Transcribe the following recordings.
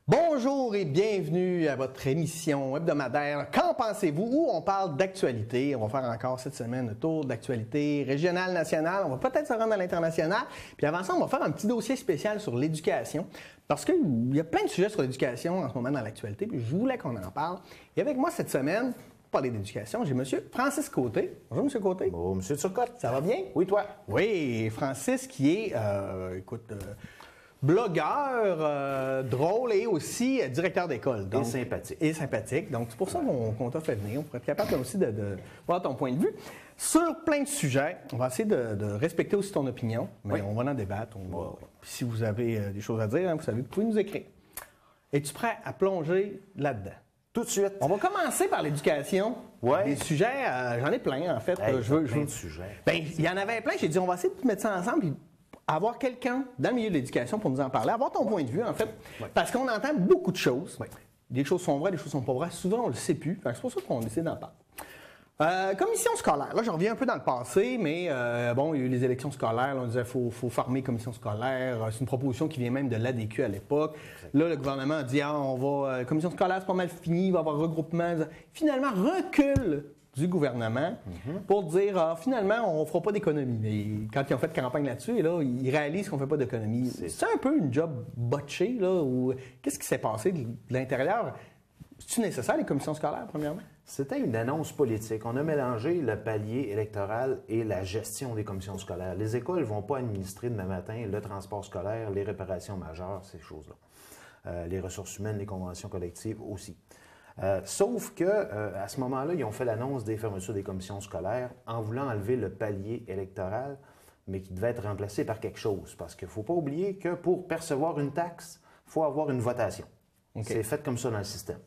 Bonjour et bienvenue à votre émission hebdomadaire Qu'en pensez-vous? Où on parle d'actualité. On va faire encore cette semaine le tour d'actualité régionale, nationale. On va peut-être se rendre à l'international. Puis avant ça, on va faire un petit dossier spécial sur l'éducation. Parce qu'il y a plein de sujets sur l'éducation en ce moment dans l'actualité. Puis je voulais qu'on en parle. Et avec moi cette semaine, pour parler d'éducation, j'ai M. Francis Côté. Bonjour M. Côté. Bonjour M. Turcotte. Ça va bien? Oui, toi? Oui, Francis qui est, blogueur, drôle et aussi directeur d'école. Et sympathique. Et sympathique. Donc, c'est pour ça qu'on t'a fait venir. On pourrait être capable aussi de voir ton point de vue. Sur plein de sujets, on va essayer de respecter aussi ton opinion, mais Oui. on va en débattre. Puis si vous avez des choses à dire, vous savez, vous pouvez nous écrire. Es-tu prêt à plonger là-dedans? Tout de suite. On va commencer par l'éducation. Ouais. Des sujets, j'en ai plein, en fait. Hey, je plein de sujets. Ben, il y en avait plein. J'ai dit, on va essayer de mettre ça ensemble et avoir quelqu'un dans le milieu de l'éducation pour nous en parler, avoir ton point de vue, en fait. Ouais. Parce qu'on entend beaucoup de choses. Ouais. Des choses sont vraies, des choses sont pas vraies. Souvent, on ne le sait plus. C'est pour ça qu'on essaie d'en parler. Commission scolaire. Là, je reviens un peu dans le passé, mais bon, il y a eu les élections scolaires. Là, on disait qu'il faut former commission scolaire. C'est une proposition qui vient même de l'ADQ à l'époque. Là, le gouvernement a dit, commission scolaire, c'est pas mal fini, il va y avoir regroupement. Finalement, recul du gouvernement pour dire, finalement, on ne fera pas d'économie. Mais quand ils ont fait campagne là-dessus, là, ils réalisent qu'on ne fait pas d'économie. C'est un peu une job botchée, là, ou qu'est-ce qui s'est passé de l'intérieur? C'est-tu nécessaire, les commissions scolaires, premièrement? C'était une annonce politique. On a mélangé le palier électoral et la gestion des commissions scolaires. Les écoles ne vont pas administrer demain matin le transport scolaire, les réparations majeures, ces choses-là. Les ressources humaines, les conventions collectives aussi. Sauf que à ce moment-là, ils ont fait l'annonce des fermetures des commissions scolaires en voulant enlever le palier électoral, mais qui devait être remplacé par quelque chose. Parce qu'il ne faut pas oublier que pour percevoir une taxe, il faut avoir une votation. Okay. C'est fait comme ça dans le système.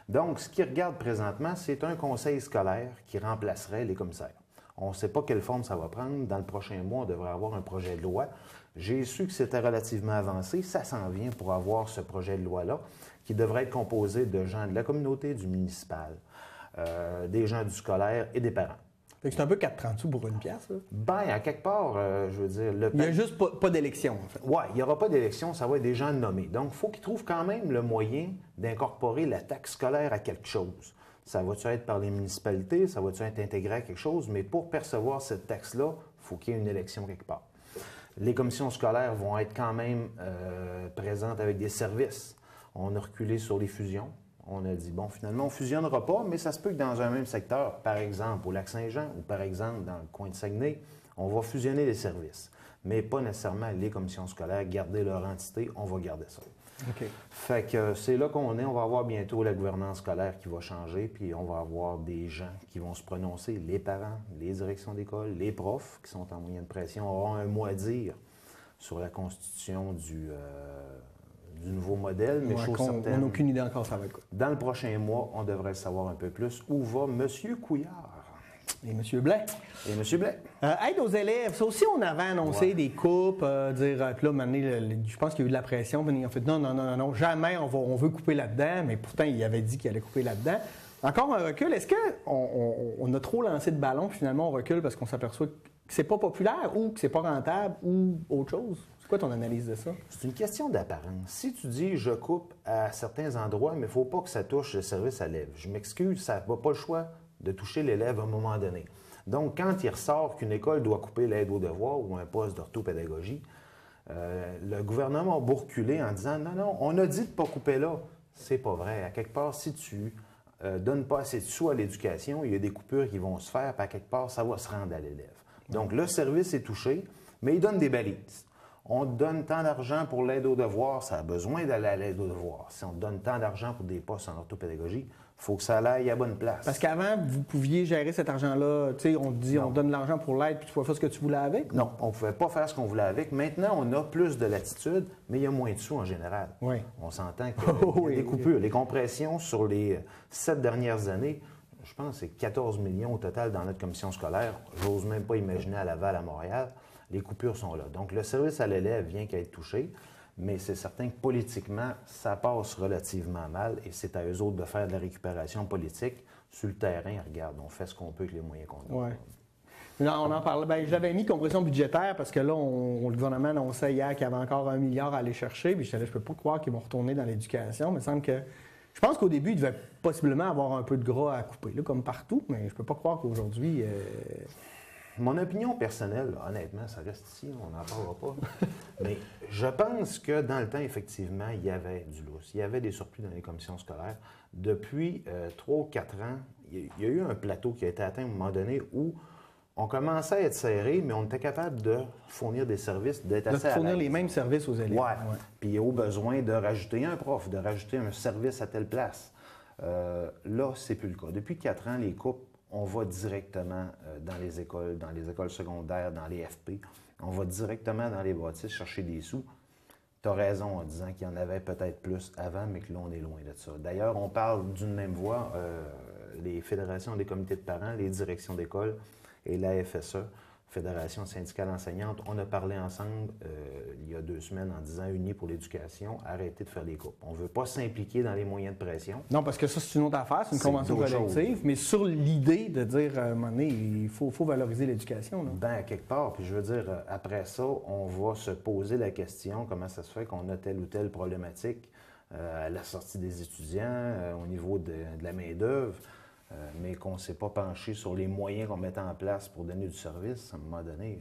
Donc, ce qu'ils regardent présentement, c'est un conseil scolaire qui remplacerait les commissaires. On ne sait pas quelle forme ça va prendre. Dans le prochain mois, on devrait avoir un projet de loi. J'ai su que c'était relativement avancé. Ça s'en vient pour avoir ce projet de loi-là, qui devrait être composé de gens de la communauté, du municipal, des gens du scolaire et des parents. Fait que c'est un peu 4,30 sous pour une pièce, là. Ben, à quelque part, je veux dire... Il n'y a juste pas d'élection, en fait. Oui, il n'y aura pas d'élection, ça va être des gens nommés. Donc, il faut qu'ils trouvent quand même le moyen d'incorporer la taxe scolaire à quelque chose. Ça va-tu être par les municipalités, ça va-tu être intégré à quelque chose, mais pour percevoir cette taxe-là, il faut qu'il y ait une élection quelque part. Les commissions scolaires vont être quand même présentes avec des services. On a reculé sur les fusions. On a dit, bon, finalement, on ne fusionnera pas, mais ça se peut que dans un même secteur, par exemple au Lac-Saint-Jean ou par exemple dans le coin de Saguenay, on va fusionner les services. Mais pas nécessairement les commissions scolaires, garder leur entité, on va garder ça. OK. Fait que c'est là qu'on est. On va avoir bientôt la gouvernance scolaire qui va changer, puis on va avoir des gens qui vont se prononcer, les parents, les directions d'école, les profs qui sont en moyen de pression auront un mot à dire sur la constitution du nouveau modèle, mais chose certaine, on n'a aucune idée encore ça va être quoi. dans le prochain mois, on devrait le savoir un peu plus. Où va M. Couillard? Et M. Blais. Et M. Blais? Aide aux élèves. Ça aussi, on avait annoncé des coupes, puis là, je pense qu'il y a eu de la pression. Puis ils ont fait non, jamais on veut couper là-dedans. Mais pourtant, il avait dit qu'il allait couper là-dedans. Encore un recul. Est-ce qu'on a trop lancé de ballon, puis finalement, on recule parce qu'on s'aperçoit que c'est pas populaire ou que c'est pas rentable ou autre chose? C'est quoi ton analyse de ça? C'est une question d'apparence. Si tu dis je coupe à certains endroits, mais il ne faut pas que ça touche le service à l'élève. Je m'excuse, ça n'a pas le choix de toucher l'élève à un moment donné. Donc, quand il ressort qu'une école doit couper l'aide aux devoirs ou un poste d'orthopédagogie, le gouvernement a beau reculer en disant non, on a dit de ne pas couper là. C'est pas vrai. À quelque part, si tu donnes pas assez de sous à l'éducation, il y a des coupures qui vont se faire, puis à quelque part, ça va se rendre à l'élève. Donc, le service est touché, mais il donne des balises. On donne tant d'argent pour l'aide aux devoirs, ça a besoin d'aller à l'aide aux devoirs. Si on donne tant d'argent pour des postes en orthopédagogie, il faut que ça aille à bonne place. Parce qu'avant, vous pouviez gérer cet argent-là. Tu sais, on dit on donne l'argent pour l'aide, puis tu pouvais faire ce que tu voulais avec? Non, on ne pouvait pas faire ce qu'on voulait avec. Maintenant, on a plus de latitude, mais il y a moins de sous en général. Oui. On s'entend qu'il y a des coupures. Les compressions sur les 7 dernières années, je pense que c'est 14 millions au total dans notre commission scolaire. J'ose même pas imaginer à Laval, à Montréal. Les coupures sont là. Donc, le service à l'élève vient qu'à être touché, mais c'est certain que politiquement, ça passe relativement mal et c'est à eux autres de faire de la récupération politique. Sur le terrain, regarde, on fait ce qu'on peut avec les moyens qu'on a. Ouais. Non, on en parlait. Ben, j'avais mis compression budgétaire parce que là, le gouvernement annonçait hier qu'il y avait encore 1 milliard à aller chercher. Puis je ne peux pas croire qu'ils vont retourner dans l'éducation. Mais il me semble que. Je pense qu'au début, il devait possiblement avoir un peu de gras à couper, là, comme partout. Mais je ne peux pas croire qu'aujourd'hui. Mon opinion personnelle, là, honnêtement, ça reste ici, on n'en parlera pas. Mais je pense que dans le temps, effectivement, il y avait du lousse. Il y avait des surplus dans les commissions scolaires. Depuis 3 ou 4 ans, il y a eu un plateau qui a été atteint à un moment donné où on commençait à être serré, mais on était capable de fournir des services, d'être assez à l'aise. De fournir les mêmes services aux élèves. Oui. Puis au besoin de rajouter un prof, de rajouter un service à telle place. Là, c'est plus le cas. Depuis 4 ans, les coupes, on va directement dans les écoles secondaires, dans les FP. On va directement dans les bâtisses chercher des sous. Tu as raison en disant qu'il y en avait peut-être plus avant, mais que là, on est loin de ça. D'ailleurs, on parle d'une même voix, les fédérations des comités de parents, les directions d'école et la FSE, Fédération syndicale enseignante, on a parlé ensemble il y a 2 semaines en disant Unis pour l'éducation, arrêtez de faire des coupes. On ne veut pas s'impliquer dans les moyens de pression. Non, parce que ça, c'est une autre affaire, c'est une convention collective, mais sur l'idée de dire, à un moment donné, il faut valoriser l'éducation. Bien, quelque part, puis je veux dire, après ça, on va se poser la question, comment ça se fait qu'on a telle ou telle problématique à la sortie des étudiants, au niveau de la main-d'œuvre. Mais qu'on ne s'est pas penché sur les moyens qu'on mettait en place pour donner du service, à un moment donné.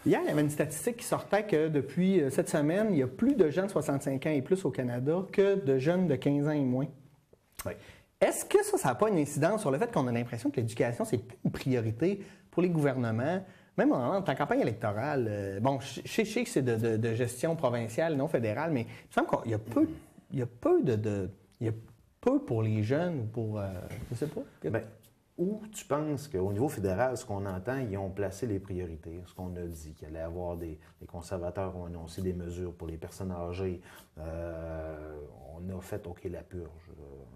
Hier, il y avait une statistique qui sortait que depuis cette semaine, il y a plus de jeunes de 65 ans et plus au Canada que de jeunes de 15 ans et moins. Oui. Est-ce que ça n'a pas une incidence sur le fait qu'on a l'impression que l'éducation, c'est plus une priorité pour les gouvernements, même en campagne électorale? Bon, je sais que c'est de gestion provinciale, non fédérale, mais il me semble qu'il y a peu pour les jeunes ou pour. Je ne sais pas. Bien, où tu penses qu'au niveau fédéral, ce qu'on entend, ils ont placé les priorités. Ce qu'on a dit, qu'il allait y avoir les conservateurs ont annoncé des mesures pour les personnes âgées. On a fait, OK, la purge,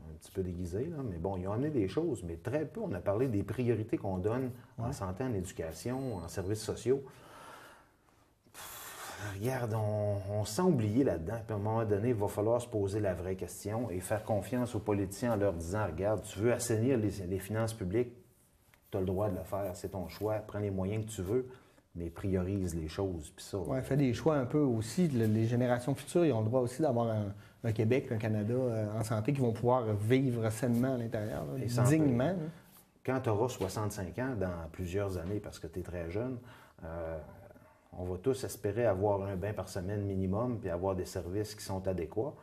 un petit peu déguisé, là, mais bon, ils ont amené des choses, mais très peu. On a parlé des priorités qu'on donne en santé, en éducation, en services sociaux. Regarde, on sent oublié là-dedans. Puis à un moment donné, il va falloir se poser la vraie question et faire confiance aux politiciens en leur disant, regarde, tu veux assainir les finances publiques, tu as le droit de le faire, c'est ton choix, prends les moyens que tu veux, mais priorise les choses. Puis ça. Oui, fais des choix un peu aussi. Les générations futures, ils ont le droit aussi d'avoir un Québec, un Canada en santé qui vont pouvoir vivre sainement à l'intérieur, dignement. Quand tu auras 65 ans dans plusieurs années, parce que tu es très jeune, on va tous espérer avoir un bain par semaine minimum puis avoir des services qui sont adéquats.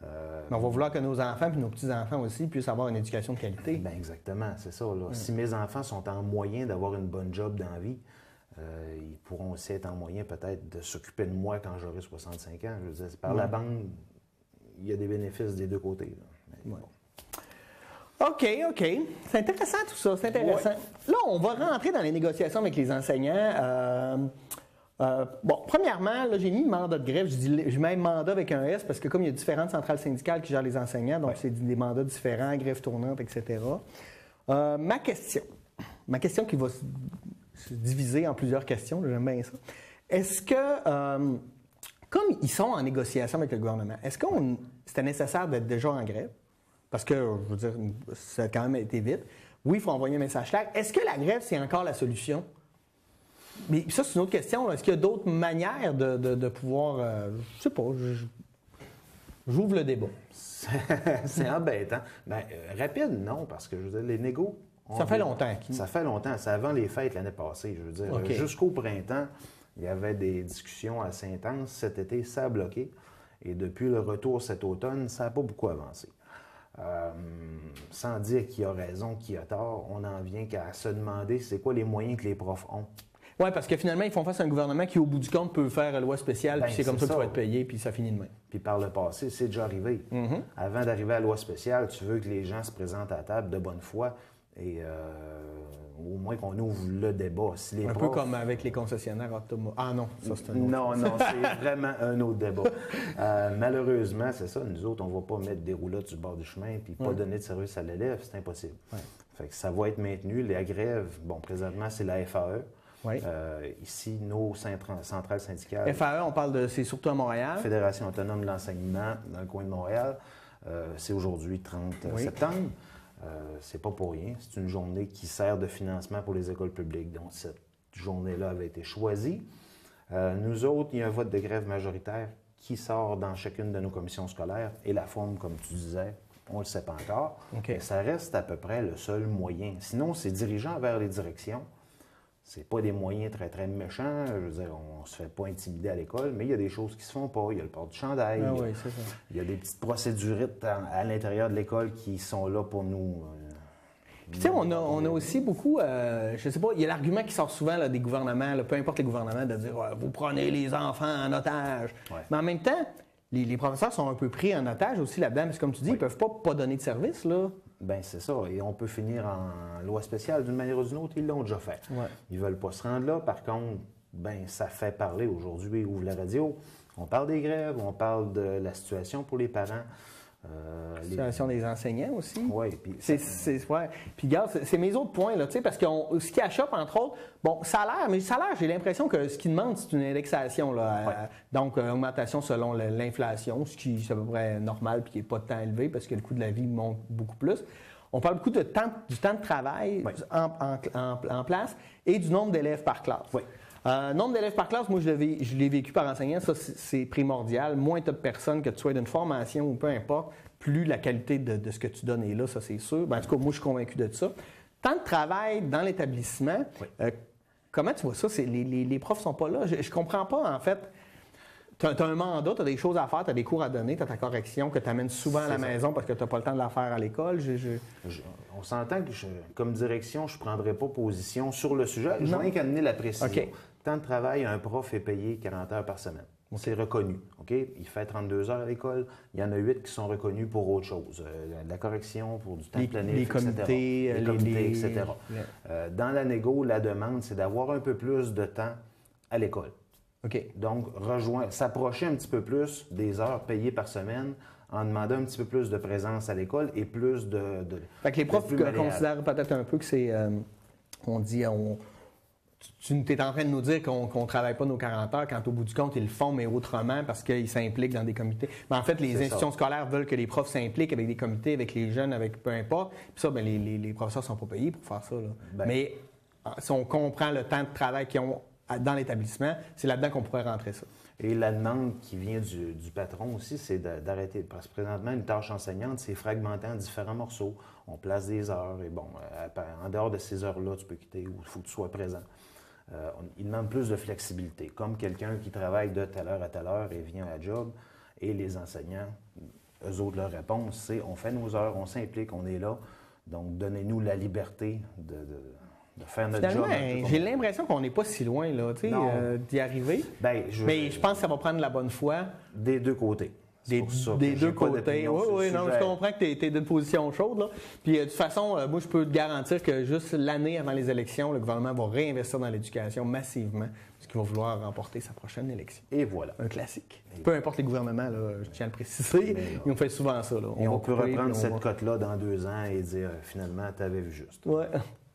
Mais on va vouloir que nos enfants et nos petits-enfants aussi puissent avoir une éducation de qualité. Bien, exactement, c'est ça. Là. Si mes enfants sont en moyen d'avoir une bonne job dans la vie, ils pourront aussi être en moyen peut-être de s'occuper de moi quand j'aurai 65 ans. Je veux dire, par la bande, il y a des bénéfices des deux côtés. Là. Bon. OK. C'est intéressant tout ça, c'est intéressant. Ouais. Là, on va rentrer dans les négociations avec les enseignants. Bon, premièrement, là, j'ai mis mandat de grève. Je mets mandat avec un S parce que comme il y a différentes centrales syndicales qui gèrent les enseignants, donc c'est des mandats différents, grève tournante, etc. Ma question qui va se diviser en plusieurs questions, j'aime bien ça. Est-ce que, comme ils sont en négociation avec le gouvernement, est-ce que c'était nécessaire d'être déjà en grève? Parce que, je veux dire, ça a quand même été vite. Oui, il faut envoyer un message clair. Est-ce que la grève, c'est encore la solution? Mais ça, c'est une autre question. Est-ce qu'il y a d'autres manières de pouvoir... je ne sais pas. J'ouvre le débat. C'est embêtant. Bien, rapide, non, parce que je veux dire, les négos... Ça fait longtemps. Ça fait longtemps. C'est avant les fêtes l'année passée. Je veux dire, jusqu'au printemps, il y avait des discussions assez intenses. Cet été, ça a bloqué. Et depuis le retour cet automne, ça n'a pas beaucoup avancé. Sans dire qui a raison, qui a tort, on en vient qu'à se demander c'est quoi les moyens que les profs ont. Oui, parce que finalement, ils font face à un gouvernement qui, au bout du compte, peut faire loi spéciale, puis c'est comme ça qu'il faut être payé, puis ça finit demain. Puis par le passé, c'est déjà arrivé. Avant d'arriver à la loi spéciale, tu veux que les gens se présentent à la table de bonne foi et au moins qu'on ouvre le débat. Si les un peu comme avec les concessionnaires automobiles. Ah non, ça c'est un autre. Non, c'est vraiment un autre débat. Malheureusement, c'est ça. Nous autres, on ne va pas mettre des roulottes sur le bord du chemin puis pas donner de service à l'élève. C'est impossible. Fait que ça va être maintenu. Les grèves, bon, présentement, c'est la FAE. Ici, nos centrales syndicales. FAE, on parle c'est surtout à Montréal. Fédération autonome de l'enseignement dans le coin de Montréal. C'est aujourd'hui 30 septembre. C'est pas pour rien. C'est une journée qui sert de financement pour les écoles publiques. Donc, journée-là avait été choisie. Nous autres, il y a un vote de grève majoritaire qui sort dans chacune de nos commissions scolaires et la forme, comme tu disais, on ne le sait pas encore. Okay. Mais ça reste à peu près le seul moyen. Sinon, c'est dirigeant vers les directions. C'est pas des moyens très, très méchants. Je veux dire, on ne se fait pas intimider à l'école, mais il y a des choses qui ne se font pas. Il y a le port du chandail. Ah oui, c'est ça. Il y a des petites procédurites à l'intérieur de l'école qui sont là pour nous. Puis, tu sais, on a aussi beaucoup, je sais pas, il y a l'argument qui sort souvent là, des gouvernements, là, peu importe les gouvernements, de dire vous prenez les enfants en otage. Ouais. Mais en même temps, les professeurs sont un peu pris en otage aussi là-dedans, parce que comme tu dis, ils ne peuvent pas donner de service, là. Bien, c'est ça. Et on peut finir en loi spéciale d'une manière ou d'une autre. Ils l'ont déjà fait. Ouais. Ils ne veulent pas se rendre là. Par contre, ben ça fait parler aujourd'hui. Ouvre la radio. On parle des grèves, on parle de la situation pour les parents. La situation des enseignants aussi. Oui. Ouais. Puis, regarde, c'est mes autres points, là, tu sais, parce que ce qui achoppe, entre autres, bon, salaire, mais salaire, j'ai l'impression que ce qu'ils demandent, c'est une indexation, là. Ouais. Donc, augmentation selon l'inflation, ce qui est à peu près normal puis qui n'est pas tant élevé parce que le coût de la vie monte beaucoup plus. On parle beaucoup du temps de travail en place et du nombre d'élèves par classe. Oui. Nombre d'élèves par classe, moi, je l'ai vécu par enseignant, ça, c'est primordial. Moins tu as de personnes, que tu sois d'une formation ou peu importe, plus la qualité de ce que tu donnes est là, ça, c'est sûr. Ben, en tout cas, moi, je suis convaincu de ça. Temps de travail dans l'établissement, comment tu vois ça? Les profs ne sont pas là. Je ne comprends pas, en fait. Tu as un mandat, tu as des choses à faire, tu as des cours à donner, tu as ta correction que tu amènes souvent à la maison parce que tu n'as pas le temps de la faire à l'école. On s'entend que, comme direction, je ne prendrai pas position sur le sujet. Je n'ai qu'à amener la précision. Okay. Temps de travail, un prof est payé 40 heures par semaine. C'est reconnu. Okay? Il fait 32 heures à l'école. Il y en a 8 qui sont reconnus pour autre chose. La correction, pour du temps de planif, les comités, etc. Les comités, etc. Dans la négo, la demande, c'est d'avoir un peu plus de temps à l'école. OK. Donc, s'approcher un petit peu plus des heures payées par semaine en demandant un petit peu plus de présence à l'école et plus de fait que les profs considèrent peut-être un peu que c'est... tu es en train de nous dire qu'on ne travaille pas nos 40 heures quand au bout du compte, ils le font, mais autrement parce qu'ils s'impliquent dans des comités. Mais en fait, les institutions scolaires veulent que les profs s'impliquent avec des comités, avec les jeunes, avec peu importe. Puis ça, bien, les professeurs ne sont pas payés pour faire ça. Là. Mais si on comprend le temps de travail qu'ils ont dans l'établissement, c'est là-dedans qu'on pourrait rentrer ça. Et la demande qui vient du patron aussi, c'est d'arrêter. Parce que présentement, une tâche enseignante, c'est fragmenté en différents morceaux. On place des heures et bon, en dehors de ces heures-là, tu peux quitter ou il faut que tu sois présent. Il demande plus de flexibilité, comme quelqu'un qui travaille de telle heure à telle heure et vient à la job. Et les enseignants, eux autres, leur réponse, c'est on fait nos heures, on s'implique, on est là. Donc, donnez-nous la liberté de faire notre job. J'ai l'impression qu'on n'est pas si loin là, d'y arriver. Mais je pense que ça va prendre la bonne foi. Des deux côtés. Des deux côtés. Oui, non, je comprends que tu es d'une position chaude. Là. Puis de toute façon, moi, je peux te garantir que juste l'année avant les élections, le gouvernement va réinvestir dans l'éducation massivement parce qu'il va vouloir remporter sa prochaine élection. Et voilà. Un classique. Peu importe les gouvernements, là, je tiens à le préciser, ils ont fait souvent ça. Là. On peut reprendre cette cote-là dans 2 ans et dire finalement, tu avais vu juste. Oui.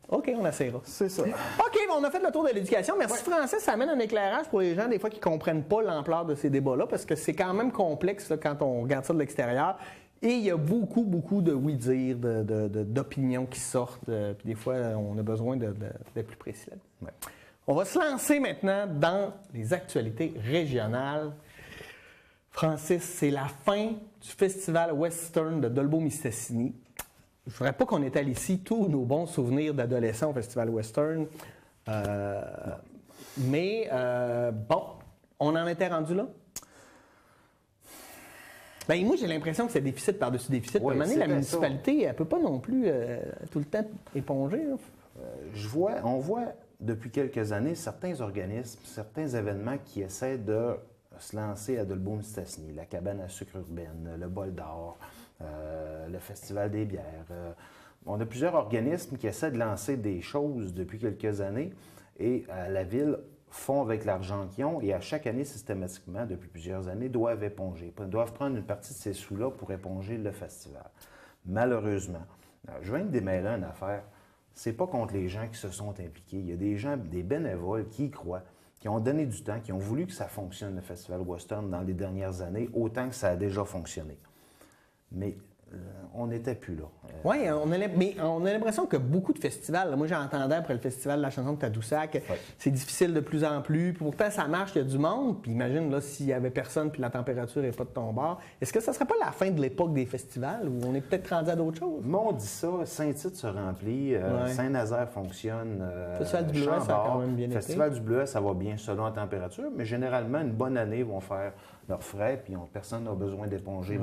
OK, on essaiera. C'est ça. OK, on a fait le tour de l'éducation. Merci, Francis. Ça amène un éclairage pour les gens, des fois, qui ne comprennent pas l'ampleur de ces débats-là, parce que c'est quand même complexe là, quand on regarde ça de l'extérieur. Et il y a beaucoup, beaucoup de oui-dire, d'opinions qui sortent. Puis des fois, on a besoin d'être plus précis là. Ouais. On va se lancer maintenant dans les actualités régionales. Francis, c'est la fin du festival western de Dolbeau-Mistassini. Je ne voudrais pas qu'on étale ici tous nos bons souvenirs d'adolescents au Festival Western. Mais bon, on en était rendu là? Bien, moi, j'ai l'impression que c'est déficit par-dessus déficit. Oui, la municipalité, elle ne peut pas non plus tout le temps éponger. On voit depuis quelques années certains organismes, certains événements qui essaient de se lancer à Dolbeau-Mistassini, la cabane à sucre urbaine, le bol d'or, le Festival des bières. On a plusieurs organismes qui essaient de lancer des choses depuis quelques années et la Ville font avec l'argent qu'ils ont et à chaque année, systématiquement, depuis plusieurs années, doivent éponger, doivent prendre une partie de ces sous-là pour éponger le festival. Malheureusement, je viens de démêler une affaire. C'est pas contre les gens qui se sont impliqués. Il y a des gens, des bénévoles qui y croient, qui ont donné du temps, qui ont voulu que ça fonctionne, le Festival Western, dans les dernières années, autant que ça a déjà fonctionné. Mais on n'était plus là. Oui, mais on a l'impression que beaucoup de festivals, là, moi j'entendais après le festival de la chanson de Tadoussac, c'est difficile de plus en plus, puis pourtant ça marche, il y a du monde, puis imagine là s'il n'y avait personne puis la température n'est pas de ton bord, est-ce que ça serait pas la fin de l'époque des festivals où on est peut-être rendu à d'autres choses? Moi, on dit ça, Saint-Tite se remplit, Saint-Nazaire fonctionne, Festival du Bleuet, ça a quand même bien été. Festival du Bleuet, ça va bien selon la température, mais généralement, une bonne année, ils vont faire leurs frais, puis personne n'a besoin d'éponger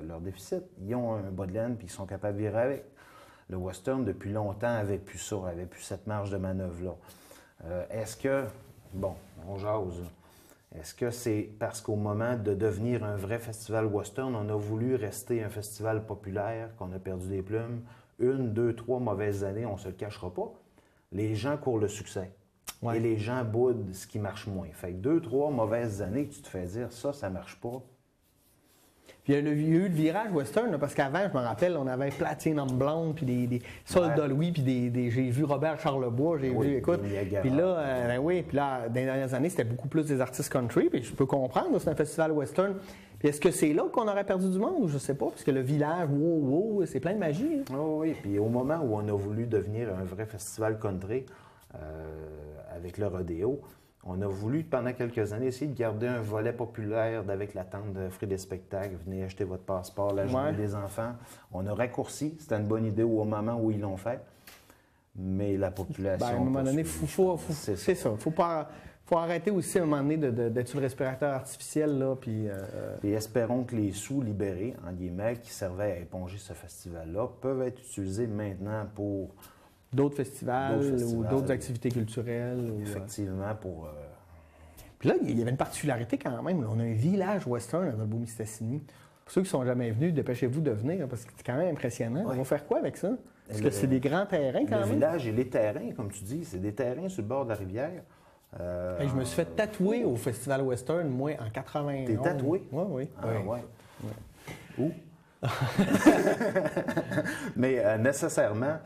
leur déficit. Ils ont un bas de laine, puis ils sont capables de virer avec. Le western, depuis longtemps, avait plus ça, avait plus cette marge de manœuvre-là. Est-ce que, bon, on jase, est-ce que c'est parce qu'au moment de devenir un vrai festival western, on a voulu rester un festival populaire, qu'on a perdu des plumes? 1, 2, 3 mauvaises années, on ne se le cachera pas. Les gens courent le succès. Et les gens boudent ce qui marche moins. Fait que 2, 3 mauvaises années que tu te fais dire, ça marche pas. Puis il y a eu le virage western, là, parce qu'avant, je me rappelle, on avait Platinum Blonde, puis des Soldats Louis, puis j'ai vu Robert Charlebois, j'ai vu, écoute. Puis là, puis là, dans les dernières années, c'était beaucoup plus des artistes country, puis je peux comprendre, c'est un festival western. Puis est-ce que c'est là qu'on aurait perdu du monde? Je sais pas, parce que le village, wow, c'est plein de magie. Hein? Oh, oui, puis au moment où on a voulu devenir un vrai festival country, avec le rodéo, on a voulu, pendant quelques années, essayer de garder un volet populaire avec l'attente de fruits des spectacles. Venez acheter votre passeport, la journée des enfants. On a raccourci. C'était une bonne idée au moment où ils l'ont fait. Mais la population... à un moment donné, c'est ça. Faut arrêter aussi, à un moment donné, d'être sur le respirateur artificiel. Là, puis, Et espérons que les sous libérés, en guillemets, qui servaient à éponger ce festival-là, peuvent être utilisés maintenant pour... D'autres festivals ou d'autres activités culturelles. Effectivement, pour... Puis là, il y avait une particularité quand même. Là. On a un village western à Dolbeau-Mistassini. Pour ceux qui ne sont jamais venus, dépêchez-vous de venir, parce que c'est quand même impressionnant. On va faire quoi avec ça? Parce que c'est des grands terrains quand même. Le village et les terrains, comme tu dis, c'est des terrains sur le bord de la rivière. Je me suis fait tatouer au Festival Western, moi, en 91. T'es tatoué? Oui. Où? Mais nécessairement,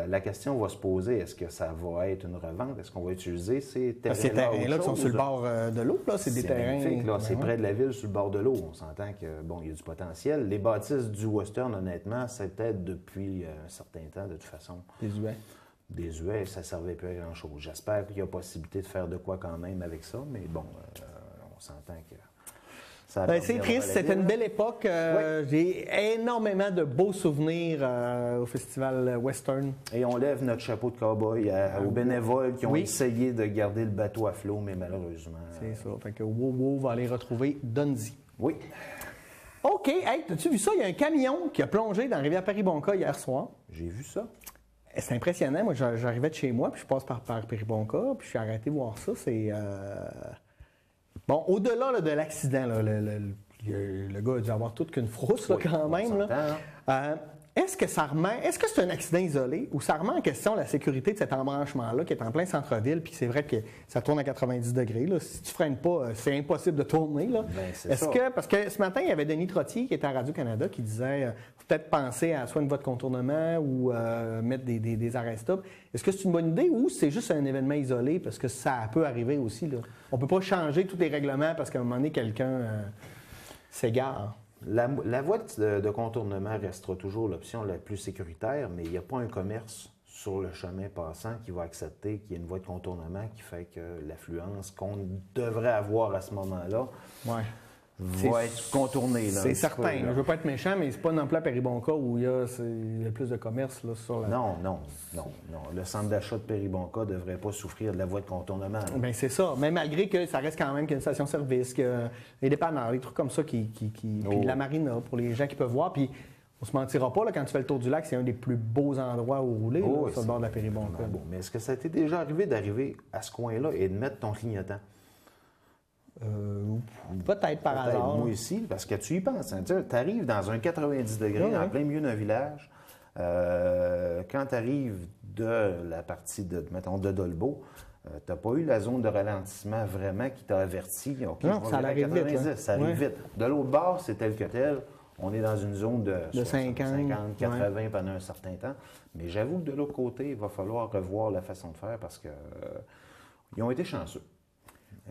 la question va se poser, est-ce que ça va être une revente? Est-ce qu'on va utiliser ces terrains-là? Ces terrains-là qui sont sur le bord de l'eau, là, c'est des terrains... C'est près de la ville, sur le bord de l'eau. On s'entend que, il y a du potentiel. Les bâtisses du western, honnêtement, c'était depuis un certain temps, de toute façon. Désuet, ça ne servait plus à grand-chose. J'espère qu'il y a possibilité de faire de quoi quand même avec ça, mais on s'entend que... c'est triste, c'était une belle époque. J'ai énormément de beaux souvenirs au Festival Western. Et on lève notre chapeau de cow-boy aux bénévoles qui ont essayé de garder le bateau à flot, mais malheureusement... C'est ça. Fait que Wow va aller retrouver Dundee. Oui. OK. Hey, as-tu vu ça? Il y a un camion qui a plongé dans la rivière Péribonka hier soir. J'ai vu ça. C'est impressionnant. Moi, j'arrivais de chez moi, puis je passe par Péribonka, puis je suis arrêté voir ça. C'est... Bon, au-delà là, de l'accident, là, le gars a dû avoir toute qu'une frousse là, quand même. Là. Est-ce que c'est un accident isolé ou ça remet en question la sécurité de cet embranchement-là qui est en plein centre-ville, puis c'est vrai que ça tourne à 90 degrés. Là. Si tu freines pas, c'est impossible de tourner. Là. Parce que ce matin, il y avait Denis Trottier qui était à Radio-Canada qui disait faut peut-être penser à soit une voie de contournement ou mettre des arrêts-stop. Est-ce que c'est une bonne idée ou c'est juste un événement isolé parce que ça peut arriver aussi? Là. On ne peut pas changer tous les règlements parce qu'à un moment donné, quelqu'un s'égare. La voie de contournement restera toujours l'option la plus sécuritaire, mais il n'y a pas un commerce sur le chemin passant qui va accepter qu'il y ait une voie de contournement qui fait que l'affluence qu'on devrait avoir à ce moment-là va être contournée. C'est certain. Je ne veux pas être méchant, mais c'est pas non plus à Péribonka où il y a le plus de commerce là, sur la... Non. Le centre d'achat de Péribonka ne devrait pas souffrir de la voie de contournement. Bien, c'est ça. Mais malgré que ça reste quand même qu'il y a une station-service, qu'il y a les dépanneurs, des trucs comme ça, puis la marina pour les gens qui peuvent voir. Puis on se mentira pas, là, quand tu fais le tour du lac, c'est un des plus beaux endroits où rouler, sur le bord de la Péribonka. Mais est-ce que ça t'est déjà arrivé d'arriver à ce coin-là et de mettre ton clignotant? Peut-être par hasard. Moi aussi, parce que tu y penses. Hein, tu arrives dans un 90 degrés en plein milieu d'un village. Quand tu arrives de la partie de Dolbeau, tu n'as pas eu la zone de ralentissement vraiment qui t'a averti. Okay, non, ça arrive vite. Ça arrive vite. De l'autre bord, c'est tel que tel. On est dans une zone de 50, 80 pendant un certain temps. Mais j'avoue que de l'autre côté, il va falloir revoir la façon de faire parce que ils ont été chanceux.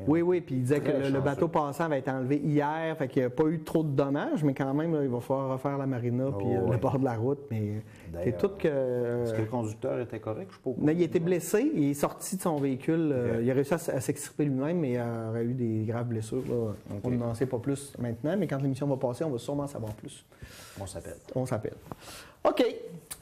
Oui, puis il disait que Très le chanceux. bateau passant avait été enlevé hier, fait qu'il n'y a pas eu trop de dommages, mais quand même, là, il va falloir refaire la marina puis le oui. bord de la route. Mais c'est D'ailleurs, tout que. Est-ce que le conducteur était correct? Je sais pas. Non, il a été blessé, il est sorti de son véhicule, il a réussi à s'extirper lui-même, mais il aurait eu des graves blessures. Là. On n'en sait pas plus maintenant, mais quand l'émission va passer, on va sûrement savoir plus. On s'appelle. On s'appelle. OK.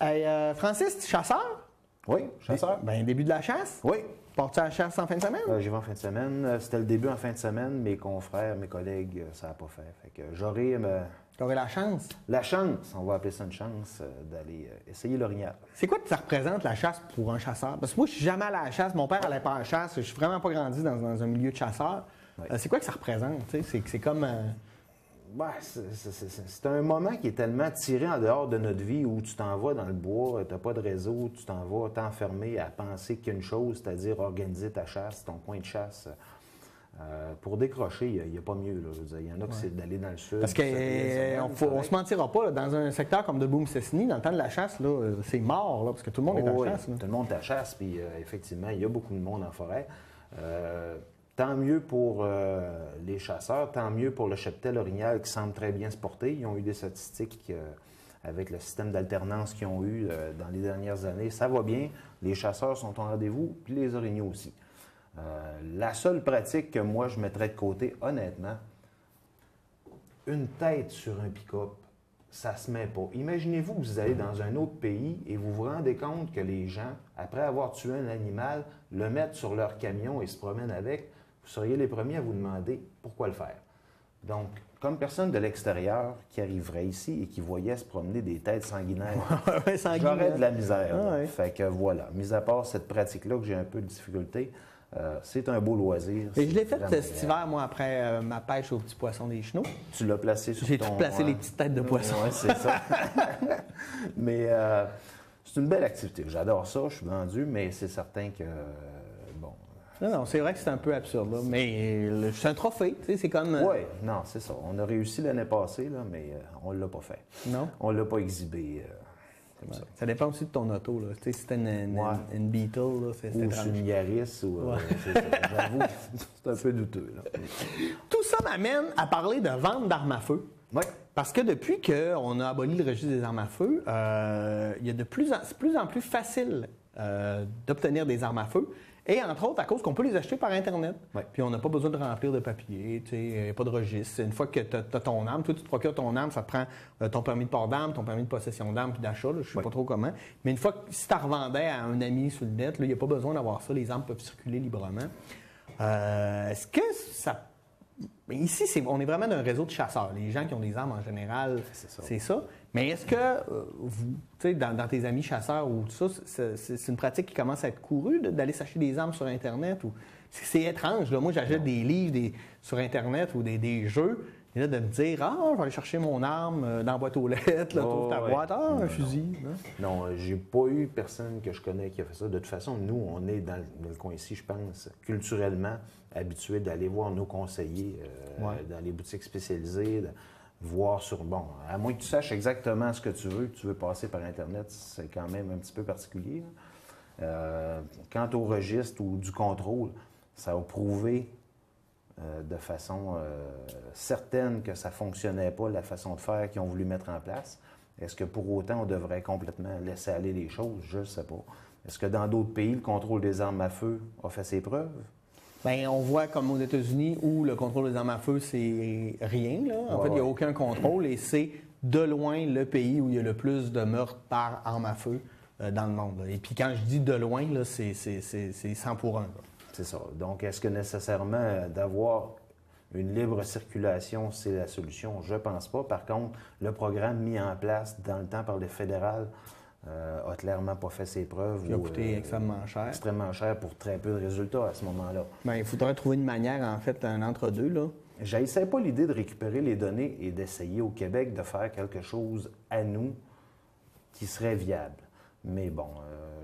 Hey, Francis, tu es chasseur? Oui, chasseur. Ben, début de la chasse? Oui. Pars-tu à la chasse en fin de semaine? J'y vais en fin de semaine. C'était le début en fin de semaine. Mes confrères, mes collègues, ça n'a pas fait. Fait que j'aurai Tu aurais la chance. la chance, on va appeler ça une chance, d'aller essayer l'orignal. C'est quoi que ça représente la chasse pour un chasseur? Parce que moi, je suis jamais allé à la chasse. Mon père allait pas à la chasse. Je suis vraiment pas grandi dans un milieu de chasseurs. Oui. C'est quoi que ça représente? Tu sais, c'est comme. Ouais, c'est un moment qui est tellement tiré en dehors de notre vie où tu t'en vas dans le bois, tu n'as pas de réseau, tu t'en vas t'enfermer à penser qu'il y a une chose, c'est-à-dire organiser ta chasse, ton coin de chasse. Pour décrocher, il n'y a pas mieux. Là. Je veux dire, il y en a que c'est d'aller dans le sud. Parce qu'on se mentira pas, là, dans un secteur comme de Boom-Cessny, dans le temps de la chasse, là, c'est mort, là, parce que tout le monde est en chasse. Là. Tout le monde est à chasse, puis effectivement, il y a beaucoup de monde en forêt. Tant mieux pour les chasseurs, tant mieux pour le cheptel orignal qui semble très bien se porter. Ils ont eu des statistiques avec le système d'alternance qu'ils ont eu dans les dernières années. Ça va bien, les chasseurs sont au rendez-vous, puis les orignaux aussi. La seule pratique que moi je mettrais de côté, honnêtement, une tête sur un pick-up, ça se met pas. Imaginez-vous que vous allez dans un autre pays et vous vous rendez compte que les gens, après avoir tué un animal, le mettent sur leur camion et se promènent avec. Vous seriez les premiers à vous demander pourquoi le faire. Donc, comme personne de l'extérieur qui arriverait ici et qui voyait se promener des têtes sanguinaires, j'aurais de la misère. Ah ouais. Fait que voilà, mis à part cette pratique-là que j'ai un peu de difficulté, c'est un beau loisir. Et je l'ai fait vraiment cet hiver, moi, après ma pêche aux petits poissons des chenaux. Tu l'as placé sur J'ai ton... tout placé les petites têtes de poissons. Oui, c'est ça. Mais c'est une belle activité. J'adore ça, je suis vendu, mais c'est certain que, bon... Non, c'est vrai que c'est un peu absurde, là, mais c'est un trophée, tu sais, c'est comme... Oui, non, c'est ça. On a réussi l'année passée, là, mais on ne l'a pas fait. Non? On ne l'a pas exhibé comme ça. Ça dépend aussi de ton auto, là. Tu sais, si c'était une Beetle, là, c'était Ou sur une Yaris, ou... c'est ça. J'avoue, c'est un peu douteux, là. Tout ça m'amène à parler de vente d'armes à feu. Oui. Parce que depuis qu'on a aboli le registre des armes à feu, il y a c'est de plus en plus facile d'obtenir des armes à feu. Et entre autres, à cause qu'on peut les acheter par Internet. Ouais. Puis on n'a pas besoin de remplir de papier, il n'y a pas de registre. Une fois que tu as ton arme, toi, tu te procures ton arme, ça te prend ton permis de port d'arme, ton permis de possession d'arme puis d'achat, je ne sais pas trop comment. Mais une fois que si tu revendais à un ami sur le net, il n'y a pas besoin d'avoir ça, les armes peuvent circuler librement. Est-ce que ça... Ici, on est vraiment d'un réseau de chasseurs. Les gens qui ont des armes en général, c'est ça. Mais est-ce que vous, tu sais, dans tes amis chasseurs ou tout ça, c'est une pratique qui commence à être courue d'aller s'acheter des armes sur Internet? Ou c'est étrange. Là. Moi, j'achète des livres sur Internet ou des jeux. Et là, de me dire, je vais aller chercher mon arme dans la boîte aux lettres, là, trouve ta boîte, un fusil. Non, j'ai pas eu personne que je connais qui a fait ça. De toute façon, nous, on est dans le coin ici, je pense, culturellement habitués d'aller voir nos conseillers dans les boutiques spécialisées, voir sur, bon, à moins que tu saches exactement ce que tu veux passer par Internet, c'est quand même un petit peu particulier. Quant au registre ou du contrôle, ça a prouvé de façon certaine que ça ne fonctionnait pas, la façon de faire qu'ils ont voulu mettre en place. Est-ce que pour autant, on devrait complètement laisser aller les choses? Je ne sais pas. Est-ce que dans d'autres pays, le contrôle des armes à feu a fait ses preuves? Bien, on voit comme aux États-Unis où le contrôle des armes à feu, c'est rien. Là. En fait, il n'y a aucun contrôle et c'est de loin le pays où il y a le plus de meurtres par arme à feu dans le monde. Là. Et puis quand je dis de loin, là, c'est 100 pour 1. Là. C'est ça. Donc, est-ce que nécessairement d'avoir une libre circulation, c'est la solution? Je ne pense pas. Par contre, le programme mis en place dans le temps par le fédéral a clairement pas fait ses preuves. Il a coûté extrêmement cher. Extrêmement cher pour très peu de résultats à ce moment-là. Bien, il faudrait trouver une manière, en fait, un entre-deux, là. J'essaie pas l'idée de récupérer les données et d'essayer au Québec de faire quelque chose à nous qui serait viable. Mais bon,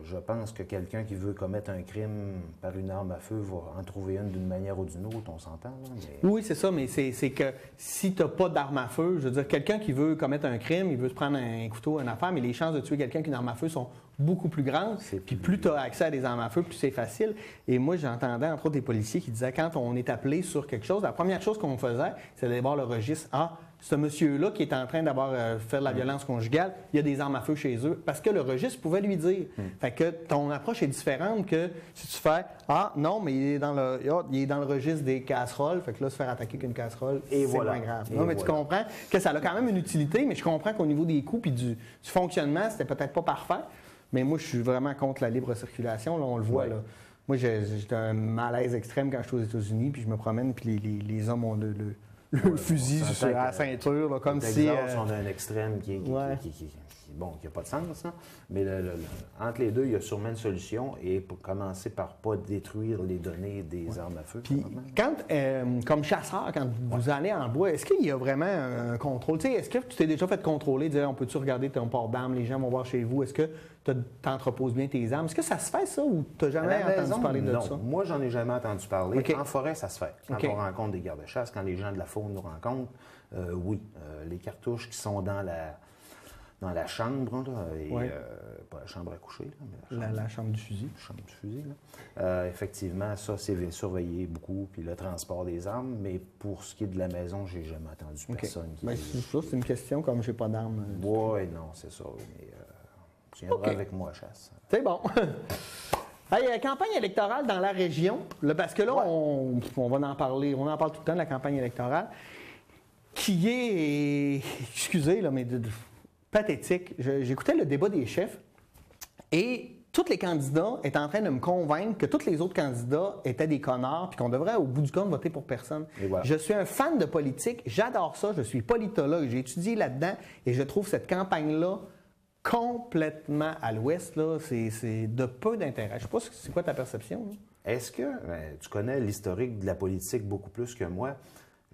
je pense que quelqu'un qui veut commettre un crime par une arme à feu va en trouver une d'une manière ou d'une autre, on s'entend, là. Mais... Oui, c'est ça, mais c'est que si tu n'as pas d'arme à feu, je veux dire, quelqu'un qui veut commettre un crime, il veut se prendre un couteau, une affaire, mais les chances de tuer quelqu'un qui a une arme à feu sont beaucoup plus grandes. Puis plus tu as accès à des armes à feu, plus c'est facile. Et moi, j'entendais, entre autres, des policiers qui disaient, quand on est appelé sur quelque chose, la première chose qu'on faisait, c'est d'aller voir le registre. Ah, ce monsieur-là qui est en train d'avoir fait de la violence conjugale, il y a des armes à feu chez eux, parce que le registre pouvait lui dire. Fait que ton approche est différente que si tu fais « Ah, non, mais il est dans le registre des casseroles, fait que là, se faire attaquer qu'une casserole, c'est moins grave. » Non, mais tu comprends que ça a quand même une utilité, mais je comprends qu'au niveau des coûts et du fonctionnement, c'était peut-être pas parfait, mais moi, je suis vraiment contre la libre circulation, là, on le voit, là. Moi, j'ai un malaise extrême quand je suis aux États-Unis, puis je me promène, puis les hommes ont le fusil sur la ceinture, là, comme si... on a un extrême qui n'a pas de sens, hein? Mais entre les deux, il y a sûrement une solution, et pour commencer par ne pas détruire les données des armes à feu. Puis, comme chasseur, quand vous allez en bois, est-ce qu'il y a vraiment un contrôle? Tu sais, est-ce que tu t'es déjà fait contrôler, dire on peut-tu regarder ton port d'armes, les gens vont voir chez vous, est-ce que tu entreposes bien tes armes? Est-ce que ça se fait, ça, ou tu n'as jamais entendu parler de ça? Moi, j'en ai jamais entendu parler. Okay. En forêt, ça se fait. Quand on rencontre des gardes-chasse, quand les gens de la faune nous rencontrent, oui. Les cartouches qui sont dans la chambre, là, et, pas la chambre à coucher, là, mais la chambre du fusil. La chambre du fusil, là. Effectivement, ça, c'est surveillé beaucoup, puis le transport des armes, mais pour ce qui est de la maison, j'ai jamais entendu personne qui... C'est une question, comme j'ai pas d'armes. Oui, non, c'est ça, mais tu viendras avec moi à chasse. C'est bon. Hey, campagne électorale dans la région, là, parce que là, on va en parler, on en parle tout le temps de la campagne électorale, qui est, excusez, là, mais pathétique. J'écoutais le débat des chefs et tous les candidats étaient en train de me convaincre que tous les autres candidats étaient des connards puis qu'on devrait, au bout du compte, voter pour personne. Voilà. Je suis un fan de politique, j'adore ça, je suis politologue, j'ai étudié là-dedans et je trouve cette campagne-là complètement à l'ouest, là, c'est de peu d'intérêt. Je ne sais pas c'est quoi ta perception. Là? Est-ce que tu connais l'historique de la politique beaucoup plus que moi?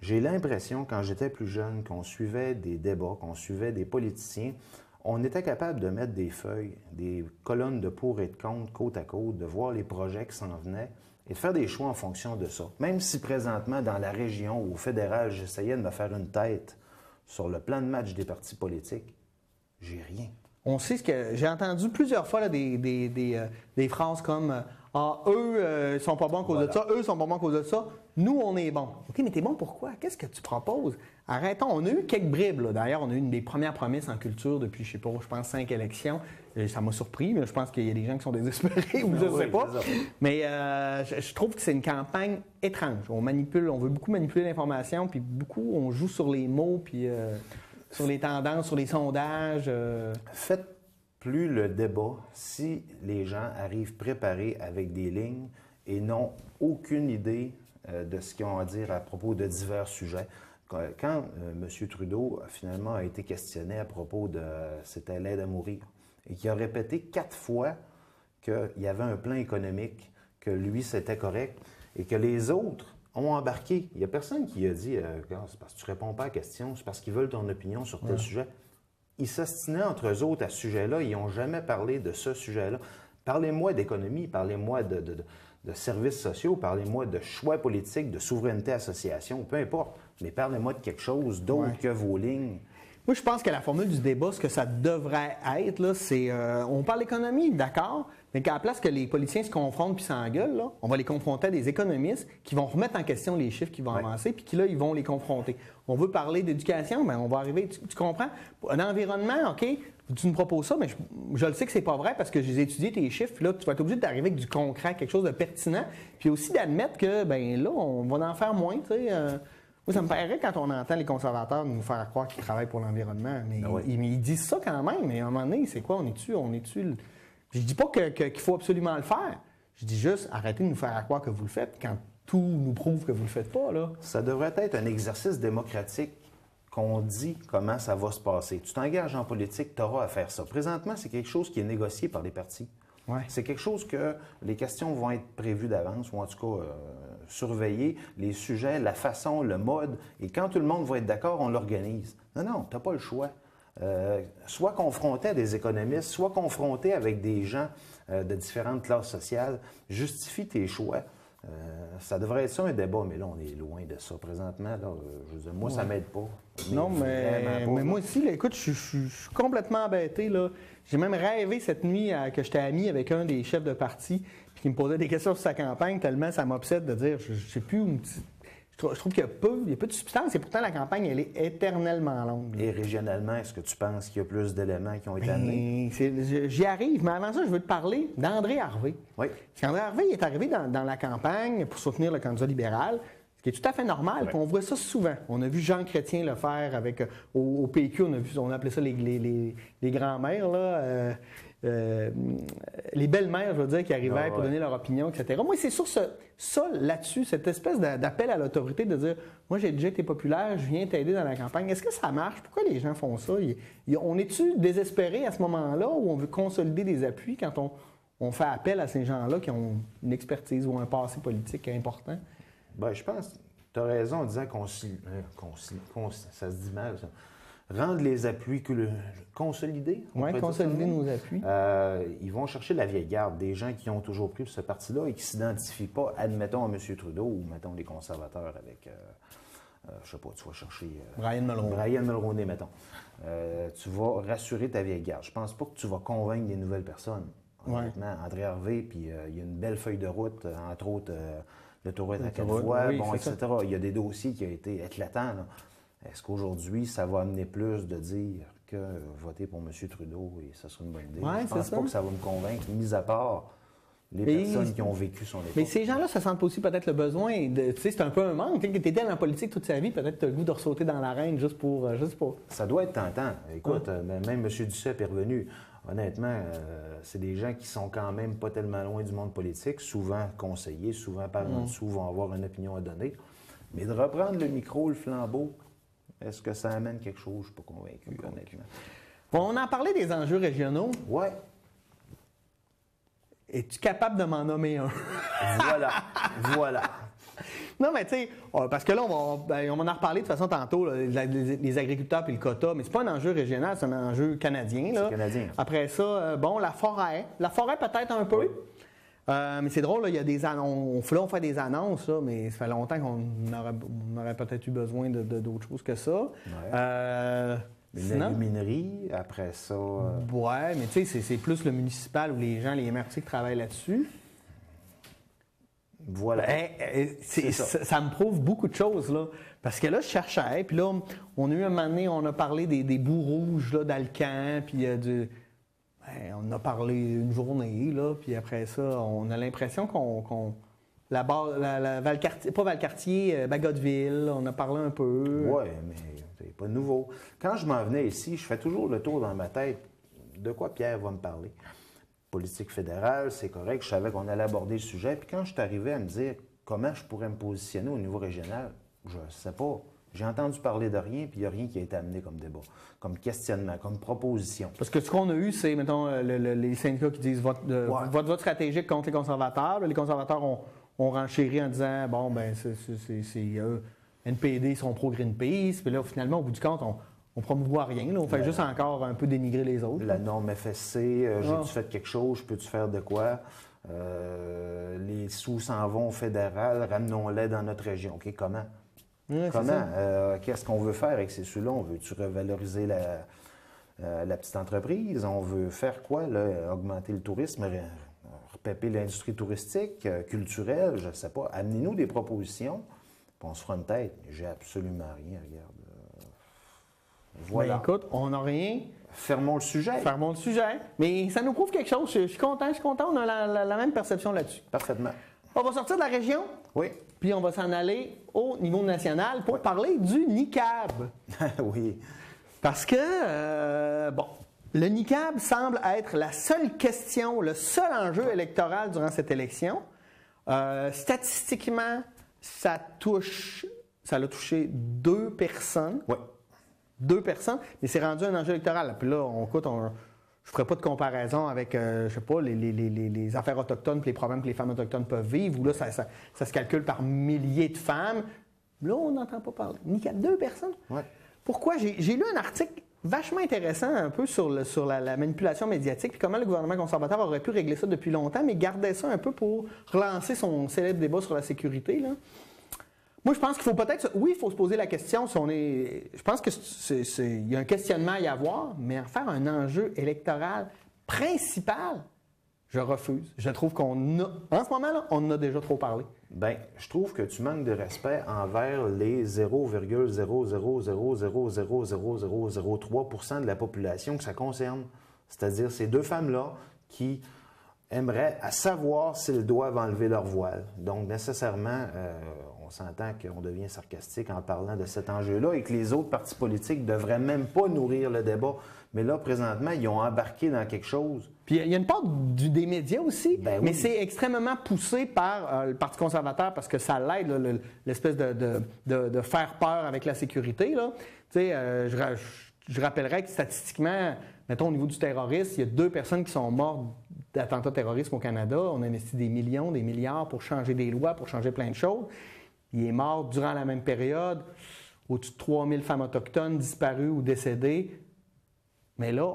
J'ai l'impression, quand j'étais plus jeune, qu'on suivait des débats, qu'on suivait des politiciens, on était capable de mettre des feuilles, des colonnes de pour et de contre, côte à côte, de voir les projets qui s'en venaient et de faire des choix en fonction de ça. Même si présentement, dans la région ou au fédéral, j'essayais de me faire une tête sur le plan de match des partis politiques, j'ai rien. On sait ce que j'ai entendu plusieurs fois là, des phrases comme ah, eux sont pas bons à cause de ça, eux sont pas bons à cause de ça, nous on est bons. OK, mais t'es bon pourquoi? Qu'est-ce que tu proposes? Arrêtons. On a eu quelques bribes. Là. D'ailleurs, on a eu une des premières promesses en culture depuis, je sais pas, je pense 5 élections. Et ça m'a surpris, mais je pense qu'il y a des gens qui sont désespérés ou je ne sais pas. Mais je trouve que c'est une campagne étrange. On veut beaucoup manipuler l'information, puis beaucoup, on joue sur les mots, puis sur les tendances, sur les sondages. Faites plus le débat si les gens arrivent préparés avec des lignes et n'ont aucune idée de ce qu'ils ont à dire à propos de divers sujets. Quand M. Trudeau, finalement, a été questionné à propos de c'était l'aide à mourir, et qu'il a répété 4 fois qu'il y avait un plan économique, que lui, c'était correct, et que les autres ont embarqué. Il n'y a personne qui a dit c'est parce que tu ne réponds pas à la question, c'est parce qu'ils veulent ton opinion sur tel sujet. Ils s'ostinaient entre eux autres à ce sujet-là, ils n'ont jamais parlé de ce sujet-là. Parlez-moi d'économie, parlez-moi de services sociaux, parlez-moi de choix politiques, de souveraineté association, peu importe. Mais parlez-moi de quelque chose d'autre que vos lignes. Moi, je pense que la formule du débat, ce que ça devrait être, là, c'est on parle d'économie, d'accord, mais qu'à la place que les politiciens se confrontent puis s'engueulent, là, on va les confronter à des économistes qui vont remettre en question les chiffres qui vont avancer puis qui, là, ils vont les confronter. On veut parler d'éducation, bien, on va arriver, tu comprends? Un environnement, OK, tu nous proposes ça, mais je le sais que c'est pas vrai parce que j'ai étudié tes chiffres, puis là, tu vas être obligé d'arriver avec du concret, quelque chose de pertinent, puis aussi d'admettre que, bien là, on va en faire moins, tu sais. Moi, ça me paraît quand on entend les conservateurs nous faire croire qu'ils travaillent pour l'environnement. Mais ils disent ça quand même. Mais à un moment donné, c'est quoi? On est-tu? Je dis pas qu'il faut absolument le faire. Je dis juste, arrêtez de nous faire croire que vous le faites quand tout nous prouve que vous le faites pas, là. Ça devrait être un exercice démocratique qu'on dit comment ça va se passer. Tu t'engages en politique, tu auras à faire ça. Présentement, c'est quelque chose qui est négocié par les partis. Ouais. C'est quelque chose que les questions vont être prévues d'avance, ou en tout cas surveillées, les sujets, la façon, le mode, et quand tout le monde va être d'accord, on l'organise. Non, tu n'as pas le choix. soit confronté à des économistes, soit confronté avec des gens de différentes classes sociales. Justifie tes choix. Ça devrait être ça un débat, mais là, on est loin de ça présentement. Là, je veux dire, moi, ça ne m'aide pas. Non, mais moi aussi, là, écoute, je suis complètement embêté. Là. J'ai même rêvé cette nuit que j'étais ami avec un des chefs de parti puis qui me posait des questions sur sa campagne, tellement ça m'obsède de dire, je ne sais plus où... Je trouve qu'il y a peu de substance et pourtant la campagne, elle est éternellement longue. Et régionalement, est-ce que tu penses qu'il y a plus d'éléments qui ont été amenés? J'y arrive, mais avant ça, je veux te parler d'André Harvey. Oui. Parce qu'André Harvey est arrivé dans la campagne pour soutenir le candidat libéral, ce qui est tout à fait normal, oui. Puis on voit ça souvent. On a vu Jean Chrétien le faire avec au PQ, on appelait ça les grands-mères, là. Les belles-mères, je veux dire, qui arrivaient pour donner leur opinion, etc. Moi, c'est sur ça, là-dessus, cette espèce d'appel à l'autorité de dire « Moi, j'ai déjà été populaire, je viens t'aider dans la campagne. » Est-ce que ça marche? Pourquoi les gens font ça? On est-tu désespéré à ce moment-là ou on veut consolider des appuis quand on fait appel à ces gens-là qui ont une expertise ou un passé politique important? Bien, je pense que tu as raison en disant ça se dit mal, ça. Rendre les appuis, consolider. Oui, consolider nos appuis. Ils vont chercher la vieille garde, des gens qui ont toujours pris ce parti-là et qui ne s'identifient pas, admettons, à M. Trudeau ou, mettons, les conservateurs avec, je ne sais pas, tu vas chercher... Brian Mulroney. Brian Mulroney, mettons. Tu vas rassurer ta vieille garde. Je ne pense pas que tu vas convaincre des nouvelles personnes. Honnêtement, André Harvey, puis il y a une belle feuille de route, entre autres, l'autoroute à 4 voies, etc. Il y a des dossiers qui ont été éclatants, là. Est-ce qu'aujourd'hui, ça va amener plus de dire que voter pour M. Trudeau et ça sera une bonne idée? Je ne pense pas que ça va me convaincre, mis à part les personnes qui ont vécu son époque. Mais ces gens-là se sentent aussi peut-être le besoin de... Tu sais, c'est un peu un manque. Tu étais dans la politique toute sa vie, peut-être tu as le goût de ressauter dans l'arène juste pour... Ça doit être tentant. Écoute, même M. Duceppe est revenu. Honnêtement, c'est des gens qui sont quand même pas tellement loin du monde politique, souvent conseillers, souvent par en dessous, vont avoir une opinion à donner. Mais de reprendre le micro, le flambeau... Est-ce que ça amène quelque chose? Je ne suis pas convaincu, honnêtement. Bon, on en parlait des enjeux régionaux. Oui. Es-tu capable de m'en nommer un? Voilà. Non, mais tu sais, parce que là, on va en reparler de toute façon tantôt, là, les agriculteurs puis le quota, mais c'est pas un enjeu régional, c'est un enjeu canadien. Là. C'est canadien. Après ça, la forêt. La forêt peut-être un peu. Oui. Mais c'est drôle, là, il y a des annonces. On fait des annonces, là, mais ça fait longtemps qu'on aurait peut-être eu besoin d'autres choses que ça. Ouais. L'aluminerie, après ça. Ouais, mais tu sais, c'est plus le municipal où les gens, les MRC qui travaillent là-dessus. Voilà. Ça me prouve beaucoup de choses, là. Parce que là, je cherchais, puis là, on a eu un moment donné, on a parlé des bouts rouges, là, d'Alcan, puis on a parlé une journée, là, puis après ça, on a l'impression la Valcartier, pas Valcartier, Bagotville, on a parlé un peu. Oui, mais c'est pas nouveau. Quand je m'en venais ici, je fais toujours le tour dans ma tête de quoi Pierre va me parler. Politique fédérale, c'est correct, je savais qu'on allait aborder le sujet. Puis quand je suis arrivé à me dire comment je pourrais me positionner au niveau régional, je ne sais pas. J'ai entendu parler de rien, puis il n'y a rien qui a été amené comme débat, comme questionnement, comme proposition. Parce que ce qu'on a eu, c'est, mettons, les syndicats qui disent votre vote stratégique contre les conservateurs. Là, les conservateurs ont renchéri en disant, bon, ben c'est NPD, ils sont pro-Greenpeace. Puis là, finalement, au bout du compte, on promouvoit rien. Là, on fait juste encore un peu dénigrer les autres. La norme FSC, j'ai-tu fait quelque chose, peux-tu faire de quoi? Les sous s'en vont au fédéral, ramenons-les dans notre région. OK, comment? Ouais, comment? Qu'est-ce qu'on veut faire avec ces sous-là? On veut-tu revaloriser la petite entreprise? On veut faire quoi? Là? Augmenter le tourisme, repéper l'industrie touristique, culturelle, je ne sais pas. Amenez-nous des propositions, puis on se fera une tête. J'ai absolument rien, regarde. Voilà. Ben, écoute, on n'a rien. Fermons le sujet. Fermons le sujet. Mais ça nous prouve quelque chose. Je suis content. On a la même perception là-dessus. Parfaitement. On va sortir de la région. Oui. Puis on va s'en aller au niveau national pour parler du NICAB. Oui. Parce que, le NICAB semble être la seule question, le seul enjeu électoral durant cette élection. Statistiquement, ça l'a touché 2 personnes. Oui. 2 personnes, mais c'est rendu un enjeu électoral. Puis là, je ne ferai pas de comparaison avec, je sais pas, les affaires autochtones et les problèmes que les femmes autochtones peuvent vivre, où là, ça se calcule par milliers de femmes. Là, on n'entend pas parler. NICAB, 2 personnes. Ouais. Pourquoi? J'ai lu un article vachement intéressant un peu sur la manipulation médiatique, puis comment le gouvernement conservateur aurait pu régler ça depuis longtemps, mais gardait ça un peu pour relancer son célèbre débat sur la sécurité, là. Moi, je pense qu'il faut peut-être... Oui, il faut se poser la question si on est... Je pense qu'il y a un questionnement à y avoir, mais en faire un enjeu électoral principal, je refuse. Je trouve qu'on a... En ce moment-là, on en a déjà trop parlé. Bien, je trouve que tu manques de respect envers les 0,0000003% de la population que ça concerne. C'est-à-dire ces deux femmes-là qui aimeraient à savoir s'ils doivent enlever leur voile. Donc, nécessairement, on s'entend qu'on devient sarcastique en parlant de cet enjeu-là et que les autres partis politiques ne devraient même pas nourrir le débat. Mais là, présentement, ils ont embarqué dans quelque chose. Puis il y a une part des médias aussi, Ben mais oui. c'est extrêmement poussé par le Parti conservateur parce que ça l'aide, là, l'espèce de faire peur avec la sécurité. Là. Tu sais, je rappellerais que statistiquement, mettons au niveau du terrorisme, il y a 2 personnes qui sont mortes d'attentats terroristes au Canada. On a investi des millions, des milliards pour changer des lois, pour changer plein de choses. Il est mort durant la même période. Au-dessus de 3000 femmes autochtones disparues ou décédées. Mais là,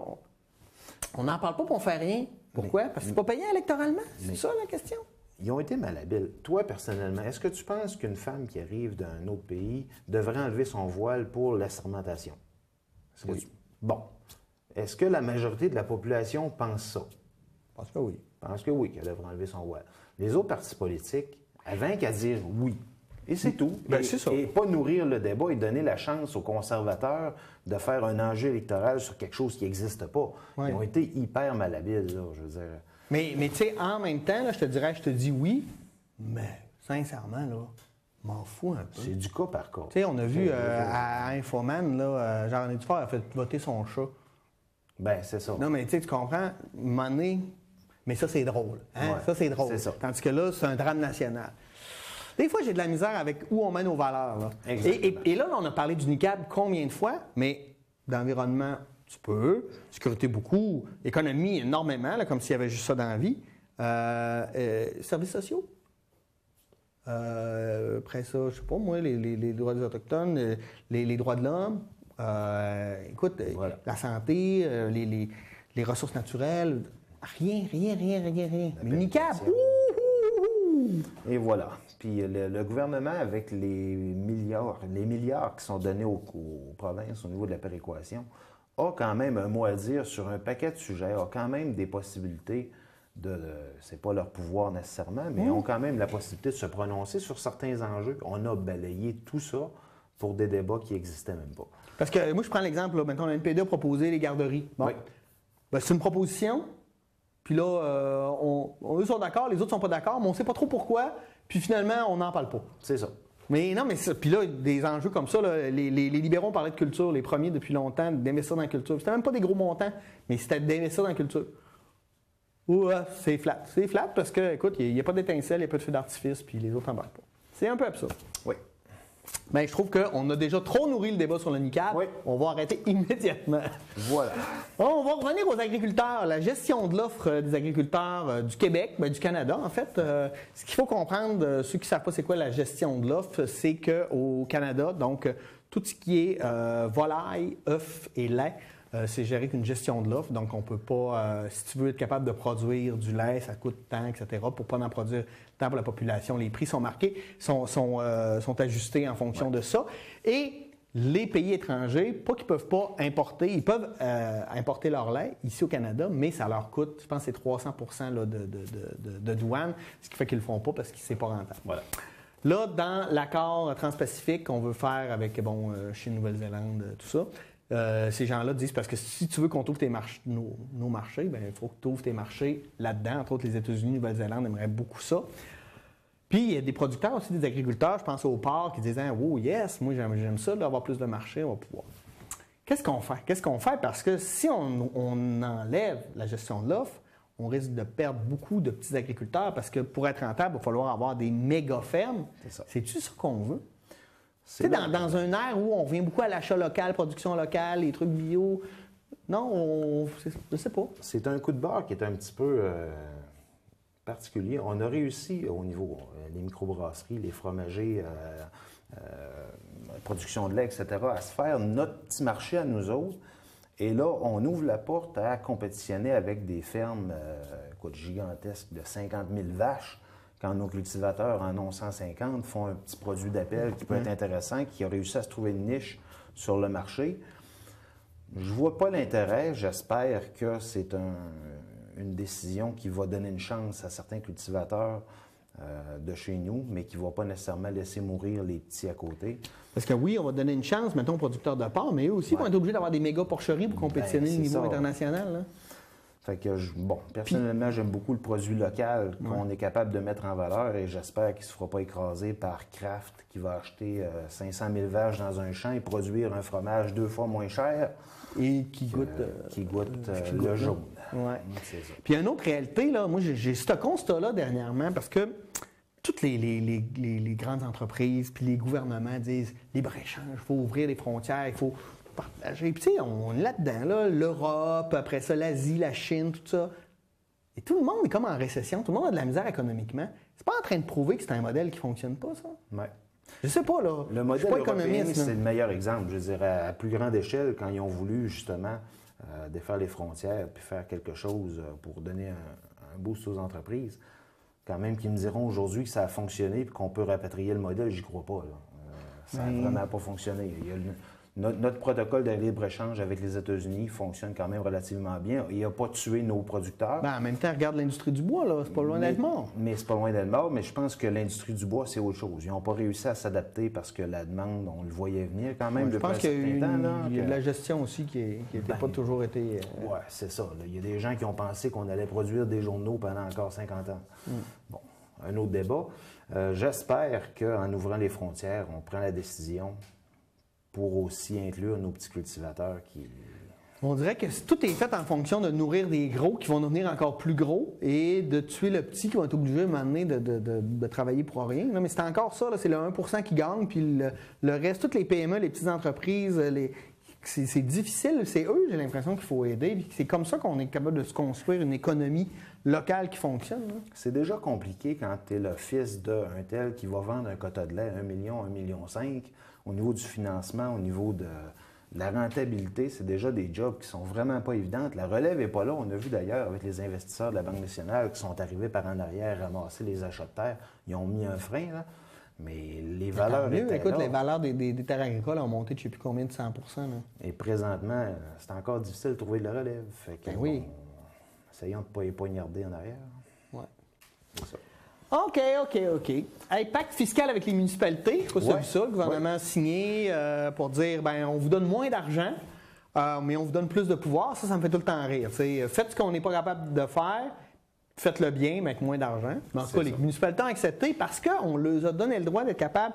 on n'en parle pas pour on fait rien. Pourquoi? Parce que c'est pas payé électoralement. C'est ça la question. Ils ont été malhabiles. Toi, personnellement, est-ce que tu penses qu'une femme qui arrive d'un autre pays devrait enlever son voile pour la sermentation? Oui. Bon. Est-ce que la majorité de la population pense ça? Je pense que oui. Pense que oui, qu'elle devrait enlever son voile. Les autres partis politiques avaient qu'à dire oui. Et c'est tout. Ben, c'est ça. Et pas nourrir le débat et donner la chance aux conservateurs de faire un enjeu électoral sur quelque chose qui n'existe pas. Ouais. Ils ont été hyper malhabiles, là, je veux dire. Mais tu sais, en même temps, là, je te dis oui, mais sincèrement, là, m'en fous un peu. C'est du cas par cas. Tu sais, on a vu à Infoman, là, Jean-René Dufort a fait voter son chat. Ben, c'est ça. Non, mais tu sais, tu comprends, à un moment donné, mais ça, c'est drôle. Hein? Ouais, ça, c'est drôle. c'est ça. Tandis que là, c'est un drame national. Des fois, j'ai de la misère avec où on met nos valeurs. Là. Exactement. Et là, on a parlé du niqab combien de fois, mais d'environnement, tu peux. Sécurité, beaucoup. Économie, énormément, là, comme s'il y avait juste ça dans la vie. Services sociaux. Après ça, je sais pas, moi, les droits des Autochtones, les droits de l'homme. Écoute, Voilà. la santé, les ressources naturelles. Rien. Mais le niqab, Et voilà. Puis le gouvernement, avec les milliards qui sont donnés aux provinces au niveau de la péréquation, a quand même un mot à dire sur un paquet de sujets, a quand même des possibilités c'est pas leur pouvoir nécessairement, mais ont quand même la possibilité de se prononcer sur certains enjeux. On a balayé tout ça pour des débats qui n'existaient même pas. Parce que moi, je prends l'exemple, là, maintenant, la NPD a proposé les garderies. Bon. Oui. Ben, c'est une proposition. Puis là, eux sont d'accord, les autres sont pas d'accord, mais on sait pas trop pourquoi. Puis finalement, on n'en parle pas. C'est ça. Mais non, mais puis là, des enjeux comme ça, là, les libéraux parlaient de culture, les premiers depuis longtemps, d'investir dans la culture. C'était même pas des gros montants, mais c'était d'investir dans la culture. Ouais, c'est flat. C'est flat parce que, écoute, il n'y a pas d'étincelle, il n'y a pas de feu d'artifice, puis les autres n'embarquent pas. C'est un peu absurde. Oui. Bien, je trouve qu'on a déjà trop nourri le débat sur le niqab. Oui. On va arrêter immédiatement. Voilà. On va revenir aux agriculteurs. La gestion de l'offre des agriculteurs du Québec, du Canada, en fait. Ce qu'il faut comprendre, ceux qui ne savent pas c'est quoi la gestion de l'offre, c'est qu'au Canada, donc, tout ce qui est volaille, œufs et lait, c'est géré qu'une gestion de l'offre. Donc, on ne peut pas, si tu veux être capable de produire du lait, ça coûte tant, etc. Pour ne pas en produire tant pour la population, les prix sont marqués, sont ajustés en fonction de ça. Et les pays étrangers, pas qu'ils ne peuvent pas importer, ils peuvent importer leur lait ici au Canada, mais ça leur coûte, je pense que c'est 300 là, de douane, ce qui fait qu'ils ne le font pas parce que c'est pas rentable. Voilà. Là, dans l'accord transpacifique qu'on veut faire avec Chine, Nouvelle-Zélande, tout ça, ces gens-là disent, parce que si tu veux qu'on t'ouvre nos marchés, bien, il faut que tu ouvres tes marchés là-dedans. Entre autres, les États-Unis, Nouvelle-Zélande aimeraient beaucoup ça. Puis, il y a des producteurs aussi, des agriculteurs, je pense au porc, qui disent « Oh yes, moi j'aime ça, d'avoir plus de marchés, on va pouvoir. » Qu'est-ce qu'on fait? Qu'est-ce qu'on fait? Parce que si on enlève la gestion de l'offre, on risque de perdre beaucoup de petits agriculteurs parce que pour être rentable, il va falloir avoir des méga fermes. C'est ça. C'est-tu ça qu'on veut? Tu sais, dans un air où on revient beaucoup à l'achat local, production locale, les trucs bio. Non, je ne sais pas. C'est un coup de barre qui est un petit peu particulier. On a réussi au niveau des microbrasseries, les fromagers, production de lait, etc., à se faire notre petit marché à nous autres. Et là, on ouvre la porte à compétitionner avec des fermes gigantesques de 50 000 vaches, quand nos cultivateurs en ont 150, font un petit produit d'appel qui peut être intéressant, qui a réussi à se trouver une niche sur le marché. Je ne vois pas l'intérêt. J'espère que c'est une décision qui va donner une chance à certains cultivateurs de chez nous, mais qui ne va pas nécessairement laisser mourir les petits à côté. Parce que oui, on va donner une chance, mettons, aux producteurs de porc, mais eux aussi vont être obligés d'avoir des méga porcheries pour compétitionner au niveau international. Là. Fait que, personnellement, j'aime beaucoup le produit local qu'on est capable de mettre en valeur et j'espère qu'il ne se fera pas écraser par Kraft qui va acheter 500 000 vaches dans un champ et produire un fromage 2 fois moins cher. Et qui goûte, le jaune. Ouais. C'est ça. Puis, une autre réalité, là, moi, j'ai ce constat-là dernièrement parce que toutes les grandes entreprises puis les gouvernements disent libre-échange, il faut ouvrir les frontières, il faut partager. Puis, tu sais, on est là-dedans, là, l'Europe, après ça, l'Asie, la Chine, tout ça. Et tout le monde est comme en récession, tout le monde a de la misère économiquement. C'est pas en train de prouver que c'est un modèle qui ne fonctionne pas, ça? Oui. Je sais pas, là. Le modèle européen, c'est le meilleur exemple. Je dirais, à plus grande échelle, quand ils ont voulu, justement, défaire les frontières puis faire quelque chose pour donner un boost aux entreprises, quand même qu'ils me diront aujourd'hui que ça a fonctionné et qu'on peut rapatrier le modèle, j'y crois pas. Ça n'a vraiment pas fonctionné. Notre protocole de libre-échange avec les États-Unis fonctionne quand même relativement bien. Il n'a pas tué nos producteurs. En même temps, regarde l'industrie du bois, là. C'est pas loin d'être mort. Mais c'est pas loin d'être mort, mais je pense que l'industrie du bois, c'est autre chose. Ils n'ont pas réussi à s'adapter parce que la demande, on le voyait venir quand même depuis un certain temps. Il y a de la gestion aussi qui n'était pas toujours été... Oui, c'est ça. Là. Il y a des gens qui ont pensé qu'on allait produire des journaux pendant encore 50 ans. Bon, un autre débat. J'espère qu'en ouvrant les frontières, on prend la décision pour aussi inclure nos petits cultivateurs qui... On dirait que tout est fait en fonction de nourrir des gros qui vont devenir encore plus gros et de tuer le petit qui va être obligé à un moment donné de travailler pour rien. Non, mais c'est encore ça, c'est le 1% qui gagne, puis le reste, toutes les PME, les petites entreprises, c'est difficile. C'est eux, j'ai l'impression qu'il faut aider. Puis c'est comme ça qu'on est capable de se construire une économie locale qui fonctionne. Là. C'est déjà compliqué quand tu es le fils d'un tel qui va vendre un quota de lait 1 million, 1,5 million. Au niveau du financement, au niveau de la rentabilité, c'est déjà des jobs qui sont vraiment pas évidentes. La relève n'est pas là. On a vu d'ailleurs avec les investisseurs de la Banque nationale qui sont arrivés par en arrière ramasser les achats de terre. Ils ont mis un frein, là. Mais les valeurs étaient écoute, là. les valeurs des terres agricoles ont monté de je ne sais plus combien de 100 là. Et présentement, c'est encore difficile de trouver de la relève. Fait que, essayons de ne pas les poignarder en arrière. Oui. C'est ça. OK. Hey, pacte fiscal avec les municipalités. Je crois que c'est ça. Le gouvernement a signé pour dire, on vous donne moins d'argent, mais on vous donne plus de pouvoir. Ça me fait tout le temps rire. T'sais, faites ce qu'on n'est pas capable de faire, faites-le bien, mais avec moins d'argent. Mais en tout cas, les municipalités ont accepté parce qu'on leur a donné le droit d'être capable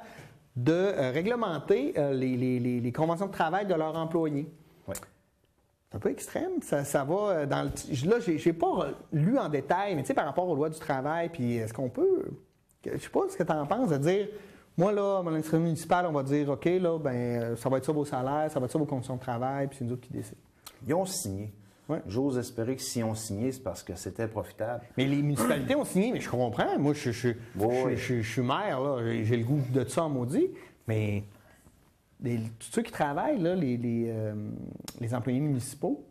de réglementer les conventions de travail de leurs employés. Oui. C'est un peu extrême. Ça va dans le... Là, j'ai pas lu en détail, mais tu sais, par rapport aux lois du travail, puis est-ce qu'on peut... Je sais pas ce que tu en penses, de dire, moi, là, mon industrie municipale, on va dire, OK, là, ça va être ça vos salaires, ça va être ça vos conditions de travail, puis c'est nous autres qui décident. Ils ont signé. Ouais. J'ose espérer que s'ils ont signé, c'est parce que c'était profitable. Mais les municipalités ont signé, mais je comprends. Moi, je suis maire, là, j'ai le goût de ça en maudit, mais... tous ceux qui travaillent, là, les employés municipaux.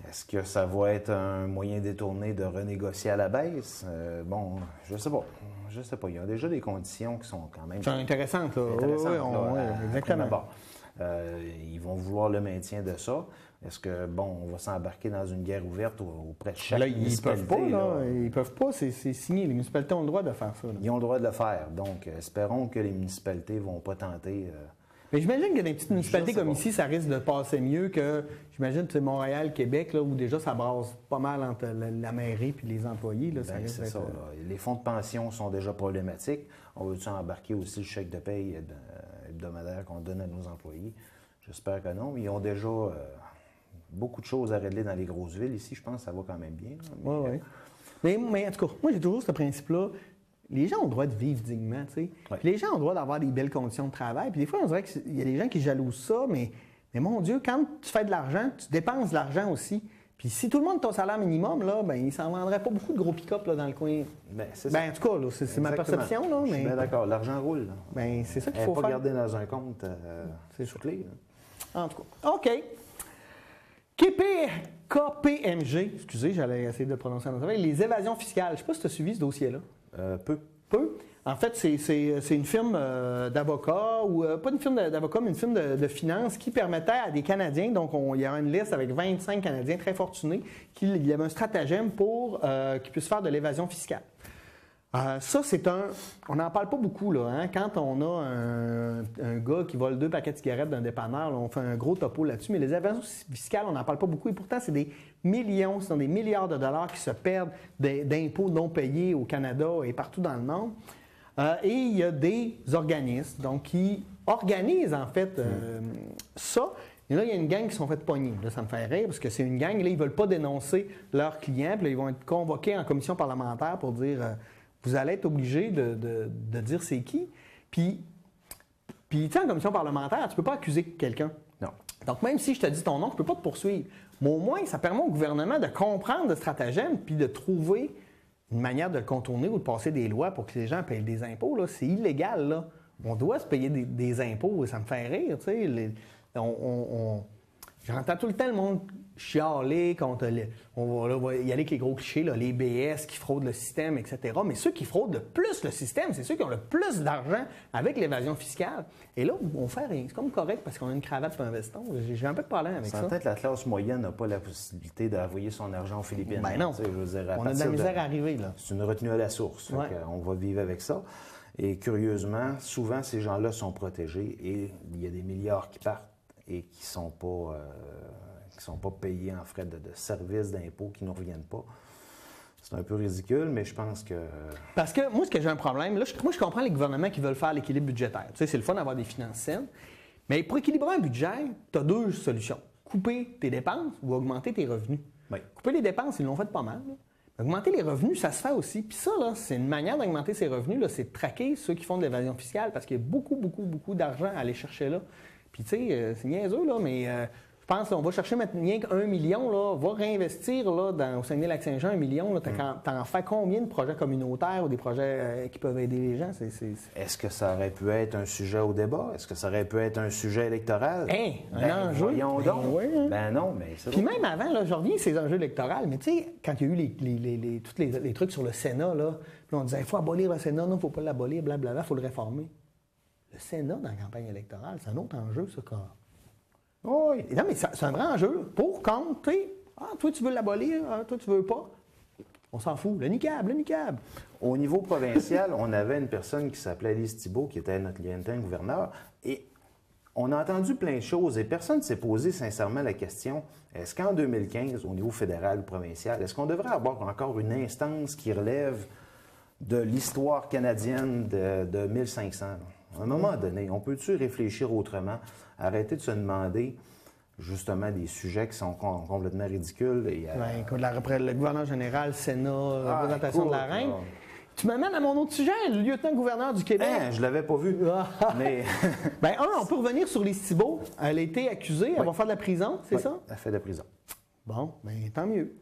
Est-ce que ça va être un moyen détourné de renégocier à la baisse? Je sais pas. Je sais pas. Il y a déjà des conditions qui sont quand même... C'est intéressantes, là. Exactement. Ils vont vouloir le maintien de ça. Est-ce que, on va s'embarquer dans une guerre ouverte auprès de chaque municipalité? Ils peuvent pas, là. Ils peuvent pas, c'est signé. Les municipalités ont le droit de faire ça. Là. Ils ont le droit de le faire. Donc, espérons que les municipalités ne vont pas tenter... Mais j'imagine que dans des petites municipalités comme ici, ça risque de passer mieux que, j'imagine, Montréal, Québec, là, où déjà ça brasse pas mal entre la mairie et les employés. Là, c'est ça. Là. Les fonds de pension sont déjà problématiques. On veut-tu embarquer aussi le chèque de paye hebdomadaire qu'on donne à nos employés? J'espère que non. Ils ont déjà beaucoup de choses à régler dans les grosses villes. Ici, je pense que ça va quand même bien. Mais en tout cas, moi, j'ai toujours ce principe-là. Les gens ont le droit de vivre dignement, tu sais. Ouais. Les gens ont le droit d'avoir des belles conditions de travail. Puis des fois, on dirait qu'il y a des gens qui jalousent ça, mais mon Dieu, quand tu fais de l'argent, tu dépenses de l'argent aussi. Puis si tout le monde a ton salaire minimum, là, il ne s'en vendrait pas beaucoup de gros pick-up dans le coin. C'est ça. En tout cas, c'est ma perception. Là, Je suis bien d'accord. L'argent roule. C'est ça qu'il faut pas faire. Garder dans un compte c'est sous clé. En tout cas, OK. KPMG, excusez, j'allais essayer de le prononcer en anglais, les évasions fiscales. Je ne sais pas si tu as suivi ce dossier-là. Peu. Peu. En fait, c'est une firme d'avocats, ou pas une firme d'avocats, mais une firme de finances qui permettait à des Canadiens, donc il y a une liste avec 25 Canadiens très fortunés, il y avait un stratagème pour qu'ils puissent faire de l'évasion fiscale. Ça, on n'en parle pas beaucoup, là. Hein? Quand on a un gars qui vole 2 paquets de cigarettes d'un dépanneur, là, on fait un gros topo là-dessus, mais les évasions fiscales, on n'en parle pas beaucoup. Et pourtant, c'est des millions, ce sont des milliards de dollars qui se perdent d'impôts non payés au Canada et partout dans le monde. Et il y a des organismes donc, qui organisent, en fait, ça. Et là, il y a une gang qui sont fait pogner. Là, ça me fait rire parce que c'est une gang, là, ils ne veulent pas dénoncer leurs clients. Puis là, ils vont être convoqués en commission parlementaire pour dire vous allez être obligés de dire c'est qui. Puis tu sais, en commission parlementaire, tu ne peux pas accuser quelqu'un. Non. Donc, même si je te dis ton nom, je ne peux pas te poursuivre. Mais au moins, ça permet au gouvernement de comprendre le stratagème puis de trouver une manière de le contourner ou de passer des lois pour que les gens payent des impôts. Là. C'est illégal. Là. On doit se payer des impôts. Ça me fait rire. Tu sais. J'entends tout le temps le monde chialer contre on va y aller avec les gros clichés, là, les BS qui fraudent le système, etc. Mais ceux qui fraudent le plus le système, c'est ceux qui ont le plus d'argent avec l'évasion fiscale. Et là, on fait rien. C'est comme correct parce qu'on a une cravate et un veston. J'ai un peu de problème avec ça. Peut-être la classe moyenne n'a pas la possibilité d'envoyer son argent aux Philippines. Ben non. Je veux dire, on a de la misère à arriver. Là. C'est une retenue à la source. Ouais. On va vivre avec ça. Et curieusement, souvent, ces gens-là sont protégés et il y a des milliards qui partent et qui ne sont pas payés en frais de services, d'impôts, qui ne nous reviennent pas. C'est un peu ridicule, mais je pense que... Parce que moi, ce que j'ai un problème, là, moi, je comprends les gouvernements qui veulent faire l'équilibre budgétaire. Tu sais, c'est le fun d'avoir des finances saines. Mais pour équilibrer un budget, tu as 2 solutions. Couper tes dépenses ou augmenter tes revenus. Oui. Couper les dépenses, ils l'ont fait pas mal. Là. Augmenter les revenus, ça se fait aussi. Puis ça, là, c'est une manière d'augmenter ses revenus, là, c'est de traquer ceux qui font de l'évasion fiscale parce qu'il y a beaucoup, beaucoup, beaucoup d'argent à aller chercher là. Puis tu sais, c'est niaiseux, là, mais je pense qu'on va chercher maintenant rien qu'un million, là, va réinvestir là, au Saguenay-Lac-Saint-Jean, 1 million. T'en fais combien de projets communautaires ou des projets qui peuvent aider les gens? Est-ce que ça aurait pu être un sujet au débat? Est-ce que ça aurait pu être un sujet électoral? Un enjeu. Voyons donc. Oui. Ben non, mais ça. Puis même avant, là, je reviens à ces enjeux électoraux, mais tu sais, quand il y a eu tous les trucs sur le Sénat, là, puis on disait il faut abolir le Sénat, non, il ne faut pas l'abolir, blablabla, il faut le réformer. Le Sénat dans la campagne électorale, c'est un autre enjeu, ça, quand. Oui. Non, mais c'est un vrai enjeu. Pour, contre, tu sais, toi, tu veux l'abolir, toi, tu veux pas. On s'en fout. Le NICAB. Au niveau provincial, on avait une personne qui s'appelait Lise Thibault, qui était notre lieutenant gouverneur, et on a entendu plein de choses, et personne ne s'est posé sincèrement la question, est-ce qu'en 2015, au niveau fédéral ou provincial, est-ce qu'on devrait avoir encore une instance qui relève de l'histoire canadienne de 1500? À un moment donné, on peut-tu réfléchir autrement, arrêter de se demander justement des sujets qui sont complètement ridicules? Écoute, le gouverneur général, Sénat, la représentation de la reine. Tu m'amènes à mon autre sujet, le lieutenant-gouverneur du Québec. Je l'avais pas vu. Mais... on peut revenir sur Lise Thibault. Elle a été accusée, elle va faire de la prison, c'est ça? Elle fait de la prison. Bon, tant mieux.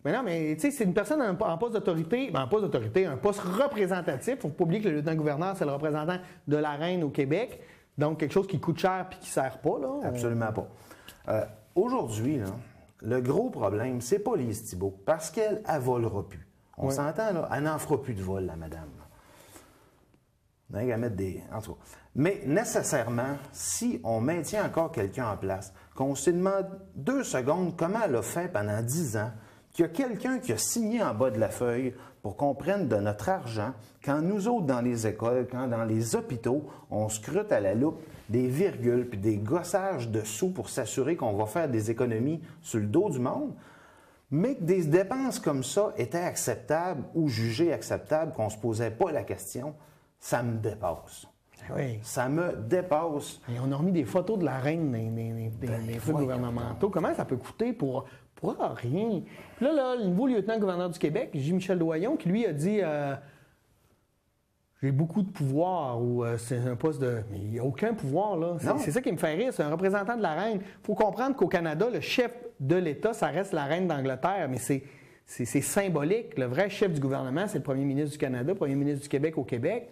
Mais non, mais tu sais, c'est une personne en poste d'autorité, un poste représentatif. Il ne faut pas oublier que le lieutenant-gouverneur, c'est le représentant de la reine au Québec. Donc, quelque chose qui coûte cher et qui ne sert pas. Là. Absolument pas. Aujourd'hui, là, le gros problème, c'est pas Lise Thibault, parce qu'elle ne volera plus. On s'entend, là, elle n'en fera plus de vol, la madame. Elle mettre en tout cas. Mais nécessairement, si on maintient encore quelqu'un en place, qu'on se demande 2 secondes comment elle a fait pendant 10 ans, qu'il y a quelqu'un qui a signé en bas de la feuille pour qu'on prenne de notre argent, quand nous autres, dans les écoles, quand dans les hôpitaux, on scrute à la loupe des virgules puis des gossages de sous pour s'assurer qu'on va faire des économies sur le dos du monde, mais que des dépenses comme ça étaient acceptables ou jugées acceptables, qu'on ne se posait pas la question, ça me dépasse. Oui. Ça me dépasse. Et on a remis des photos de la reine dans les feux gouvernementaux. Comment ça peut coûter pour rien? Puis là, le nouveau lieutenant-gouverneur du Québec, J-Michel Doyon, qui lui a dit j'ai beaucoup de pouvoir ou c'est un poste de... Mais il n'y a aucun pouvoir, là. C'est ça qui me fait rire. C'est un représentant de la reine. Il faut comprendre qu'au Canada, le chef de l'État, ça reste la reine d'Angleterre, mais c'est symbolique. Le vrai chef du gouvernement, c'est le premier ministre du Canada, le premier ministre du Québec au Québec.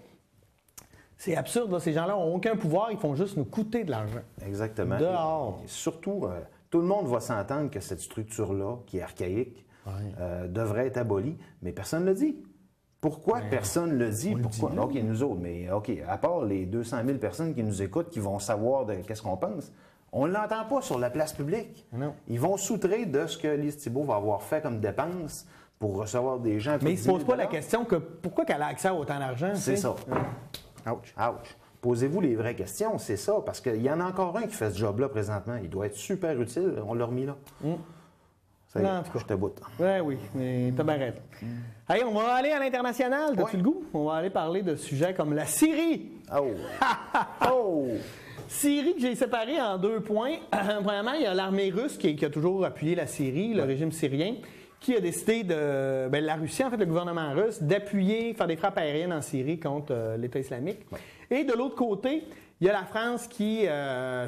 C'est absurde, là. Ces gens-là n'ont aucun pouvoir, ils font juste nous coûter de l'argent. Exactement. Dehors. Et surtout, Tout le monde va s'entendre que cette structure-là, qui est archaïque, devrait être abolie, mais personne ne le dit. Pourquoi personne ne le dit? Pourquoi? OK, nous autres, mais OK, à part les 200 000 personnes qui nous écoutent, qui vont savoir de qu'est-ce qu'on pense, on ne l'entend pas sur la place publique. Non. Ils vont soutrer de ce que Lise Thibault va avoir fait comme dépense pour recevoir des gens... Mais ils ne se posent pas la question que pourquoi qu'elle a accès à autant d'argent? C'est ça. Ouch. Ouch. Posez-vous les vraies questions, c'est ça, parce qu'il y en a encore un qui fait ce job-là présentement. Il doit être super utile, on l'a remis là. Ça y est, Non, en tout cas. je te boute. Oui, mais t'as bien raison. Allez, on va aller à l'international. T'as-tu le goût? On va aller parler de sujets comme la Syrie. Oh! Syrie que j'ai séparée en 2 points. Premièrement, il y a l'armée russe qui a toujours appuyé la Syrie, le régime syrien, qui a décidé de... la Russie, en fait, le gouvernement russe, d'appuyer, faire des frappes aériennes en Syrie contre l'État islamique. Ouais. Et de l'autre côté, il y a la France qui,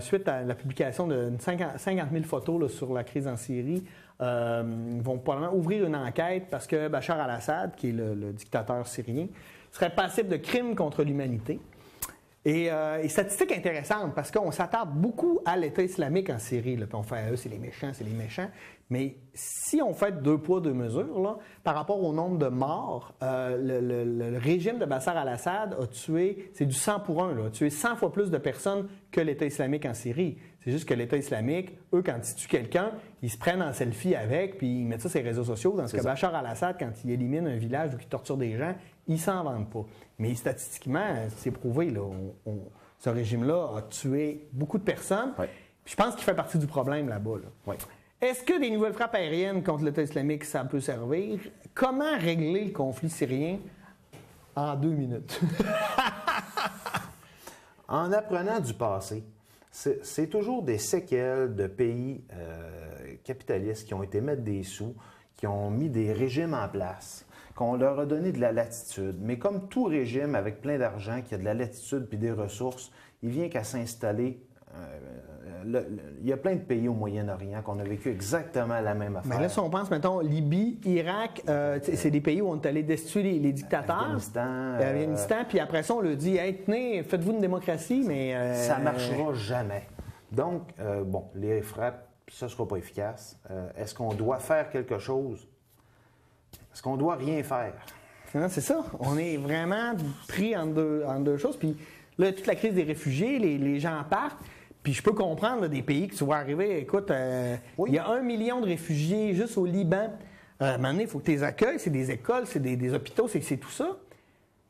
suite à la publication de 50 000 photos là, sur la crise en Syrie, vont probablement ouvrir une enquête parce que Bachar al-Assad, qui est le dictateur syrien, serait passible de crimes contre l'humanité. Et statistique intéressante parce qu'on s'attarde beaucoup à l'État islamique en Syrie. Là, puis on fait c'est les méchants. Mais si on fait 2 poids, 2 mesures, là, par rapport au nombre de morts, le régime de Bachar al-Assad a tué, c'est du 100 pour 1, là, a tué 100 fois plus de personnes que l'État islamique en Syrie. C'est juste que l'État islamique, eux, quand ils tuent quelqu'un, ils se prennent en selfie avec, puis ils mettent ça sur les réseaux sociaux. Dans ce que Bachar al-Assad, quand il élimine un village ou qu'il torture des gens, ils s'en vendent pas. Mais statistiquement, c'est prouvé, là, ce régime-là a tué beaucoup de personnes. Oui. Puis je pense qu'il fait partie du problème là-bas. Là. Oui. Est-ce que des nouvelles frappes aériennes contre l'État islamique, ça peut servir? Comment régler le conflit syrien en 2 minutes? En apprenant du passé, c'est toujours des séquelles de pays capitalistes qui ont été mettre des sous, qui ont mis des régimes en place, qu'on leur a donné de la latitude. Mais comme tout régime avec plein d'argent, qui a de la latitude puis des ressources, il vient qu'à s'installer. Il y a plein de pays au Moyen-Orient qu'on a vécu exactement la même affaire. Mais là, si on pense, mettons, Libye, Irak, c'est des pays où on est allé destituer les dictateurs. Afghanistan. Puis après ça, on leur dit, hey, tenez, faites-vous une démocratie, mais... Ça ne marchera jamais. Donc, les frappes, ça ne sera pas efficace. Est-ce qu'on doit faire quelque chose? Est-ce qu'on doit rien faire? Non, c'est ça. On est vraiment pris en deux choses. Puis là, toute la crise des réfugiés, les gens partent. Puis je peux comprendre là, des pays que tu vois arriver. Écoute, il y a 1 million de réfugiés juste au Liban. À un moment donné, il faut que tu les accueilles. C'est des écoles, c'est des hôpitaux, c'est tout ça.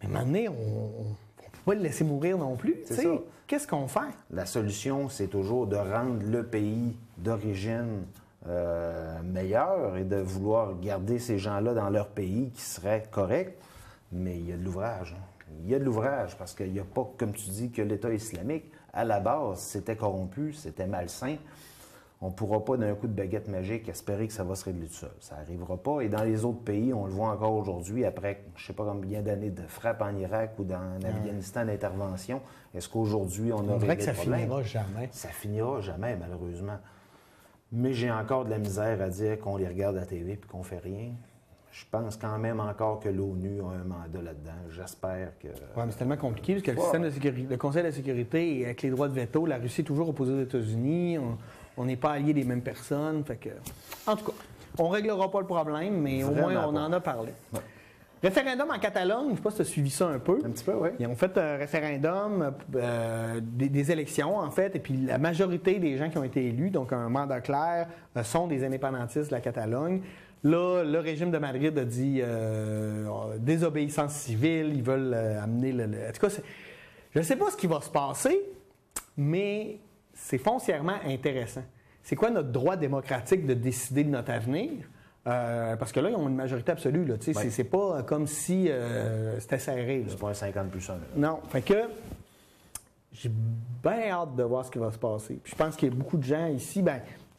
Mais à un moment donné, on ne peut pas le laisser mourir non plus. C'est ça. Qu'est-ce qu'on fait? La solution, c'est toujours de rendre le pays d'origine meilleur et de vouloir garder ces gens-là dans leur pays qui serait correct. Mais il y a de l'ouvrage. Il y a de l'ouvrage parce qu'il n'y a pas, comme tu dis, que l'État islamique. À la base, c'était corrompu, c'était malsain. On ne pourra pas, d'un coup de baguette magique, espérer que ça va se régler tout seul. Ça n'arrivera pas. Et dans les autres pays, on le voit encore aujourd'hui, après je ne sais pas combien d'années de frappe en Irak ou dans l'Afghanistan d'intervention, est-ce qu'aujourd'hui, on a réglé le problème? Ça finira jamais. Ça finira jamais, malheureusement. Mais j'ai encore de la misère à dire qu'on les regarde à la TV et qu'on ne fait rien. Je pense quand même encore que l'ONU a un mandat là-dedans. J'espère que... Oui, mais c'est tellement compliqué parce que le système de sécurité, le Conseil de la sécurité, avec les droits de veto, la Russie est toujours opposée aux États-Unis. On n'est pas alliés des mêmes personnes. Fait que... En tout cas, on ne réglera pas le problème, mais Vraiment au moins on en a parlé. Ouais. Référendum en Catalogne, je ne sais pas si tu as suivi ça un peu. Un petit peu, oui. Ils ont fait un référendum, des élections, en fait, et puis la majorité des gens qui ont été élus, donc un mandat clair, sont des indépendantistes de la Catalogne. Là, le régime de Madrid a dit désobéissance civile, ils veulent amener le... En tout cas, je ne sais pas ce qui va se passer, mais c'est foncièrement intéressant. C'est quoi notre droit démocratique de décider de notre avenir? Parce que là, ils ont une majorité absolue. Là, ouais. C'est pas comme si c'était serré. C'est pas un 50 plus 1. Là. Non. Fait que j'ai bien hâte de voir ce qui va se passer. Puis je pense qu'il y a beaucoup de gens ici,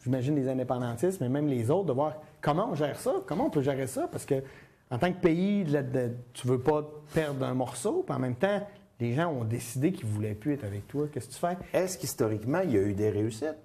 j'imagine les indépendantistes, mais même les autres, de voir comment on gère ça, comment on peut gérer ça, parce que en tant que pays, tu veux pas perdre un morceau, puis en même temps, les gens ont décidé qu'ils ne voulaient plus être avec toi. Qu'est-ce que tu fais? Est-ce qu'historiquement, il y a eu des réussites?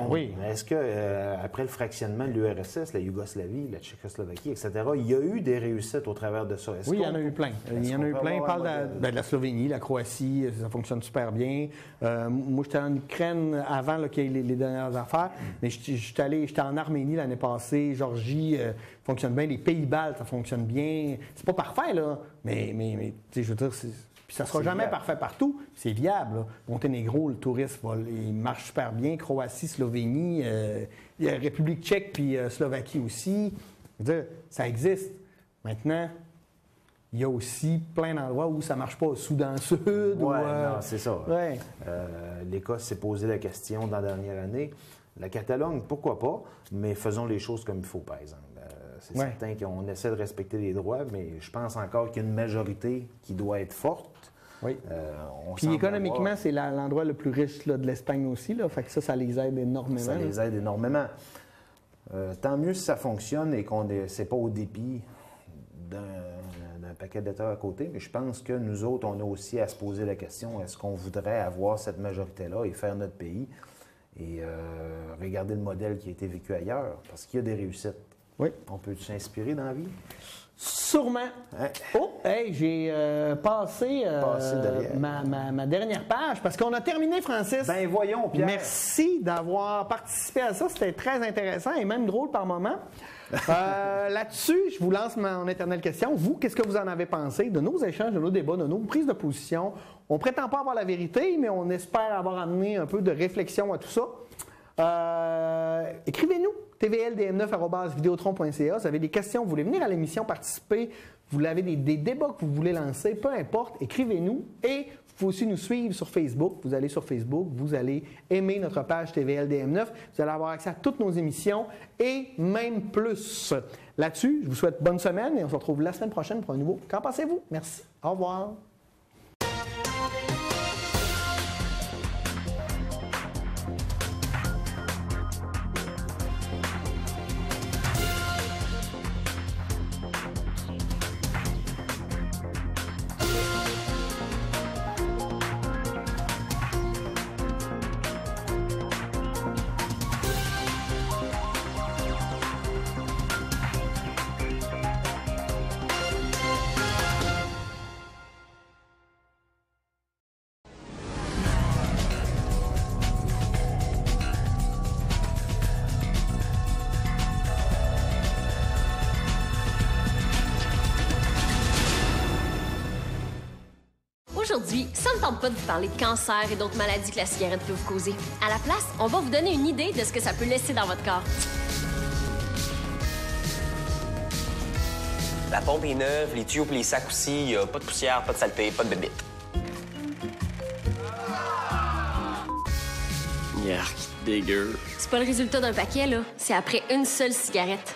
Oui. Est-ce que après le fractionnement de l'URSS, la Yougoslavie, la Tchécoslovaquie, etc., il y a eu des réussites au travers de ça? Oui, il y en a eu plein. Il y en a eu plein. On parle de la Slovénie, la Croatie, ça fonctionne super bien. Moi, j'étais en Ukraine avant qu'il y ait les dernières affaires, mais j'étais en Arménie l'année passée, Géorgie fonctionne bien, les Pays-Bas, ça fonctionne bien. C'est pas parfait, là, mais je veux dire, puis ça sera jamais parfait partout, c'est viable. Là. Monténégro, le tourisme, il marche super bien. Croatie, Slovénie, il y a République tchèque puis Slovaquie aussi. Je veux dire, ça existe. Maintenant, il y a aussi plein d'endroits où ça ne marche pas. Au Soudan Sud. Oui, non, c'est ça. Ouais. L'Écosse s'est posé la question dans la dernière année. La Catalogne, pourquoi pas, mais faisons les choses comme il faut, par exemple. C'est certain qu'on essaie de respecter les droits, mais je pense encore qu'il y a une majorité qui doit être forte. Oui. Puis économiquement, c'est l'endroit le plus riche là, de l'Espagne aussi. Là, fait que ça les aide énormément. Ça les aide énormément. Tant mieux si ça fonctionne et qu'on n'est pas au dépit d'un paquet d'États à côté, mais je pense que nous autres, on a aussi à se poser la question, est-ce qu'on voudrait avoir cette majorité-là et faire notre pays et regarder le modèle qui a été vécu ailleurs, parce qu'il y a des réussites. Oui. On peut s'inspirer dans la vie? Sûrement. Hein? Oh, hey, j'ai passé ma dernière page parce qu'on a terminé, Francis. Ben voyons, Pierre. Merci d'avoir participé à ça. C'était très intéressant et même drôle par moment. Là-dessus, je vous lance mon éternelle question. Vous, qu'est-ce que vous en avez pensé de nos échanges, de nos débats, de nos prises de position? On ne prétend pas avoir la vérité, mais on espère avoir amené un peu de réflexion à tout ça. Écrivez-nous, tvldm9@videotron.ca. Si vous avez des questions, vous voulez venir à l'émission participer, vous avez des débats que vous voulez lancer, peu importe, écrivez-nous. Et vous pouvez aussi nous suivre sur Facebook. Vous allez sur Facebook, vous allez aimer notre page TVLDM9. Vous allez avoir accès à toutes nos émissions et même plus. Là-dessus, je vous souhaite bonne semaine et on se retrouve la semaine prochaine pour un nouveau Qu'en pensez-vous? Merci. Au revoir. Aujourd'hui, ça ne tente pas de vous parler de cancer et d'autres maladies que la cigarette peut vous causer. À la place, on va vous donner une idée de ce que ça peut laisser dans votre corps. La pompe est neuve, les tuyaux et les sacs aussi. Il n'y a pas de poussière, pas de saleté, pas de bébite. Yark, dégueu. C'est pas le résultat d'un paquet, là. C'est après une seule cigarette.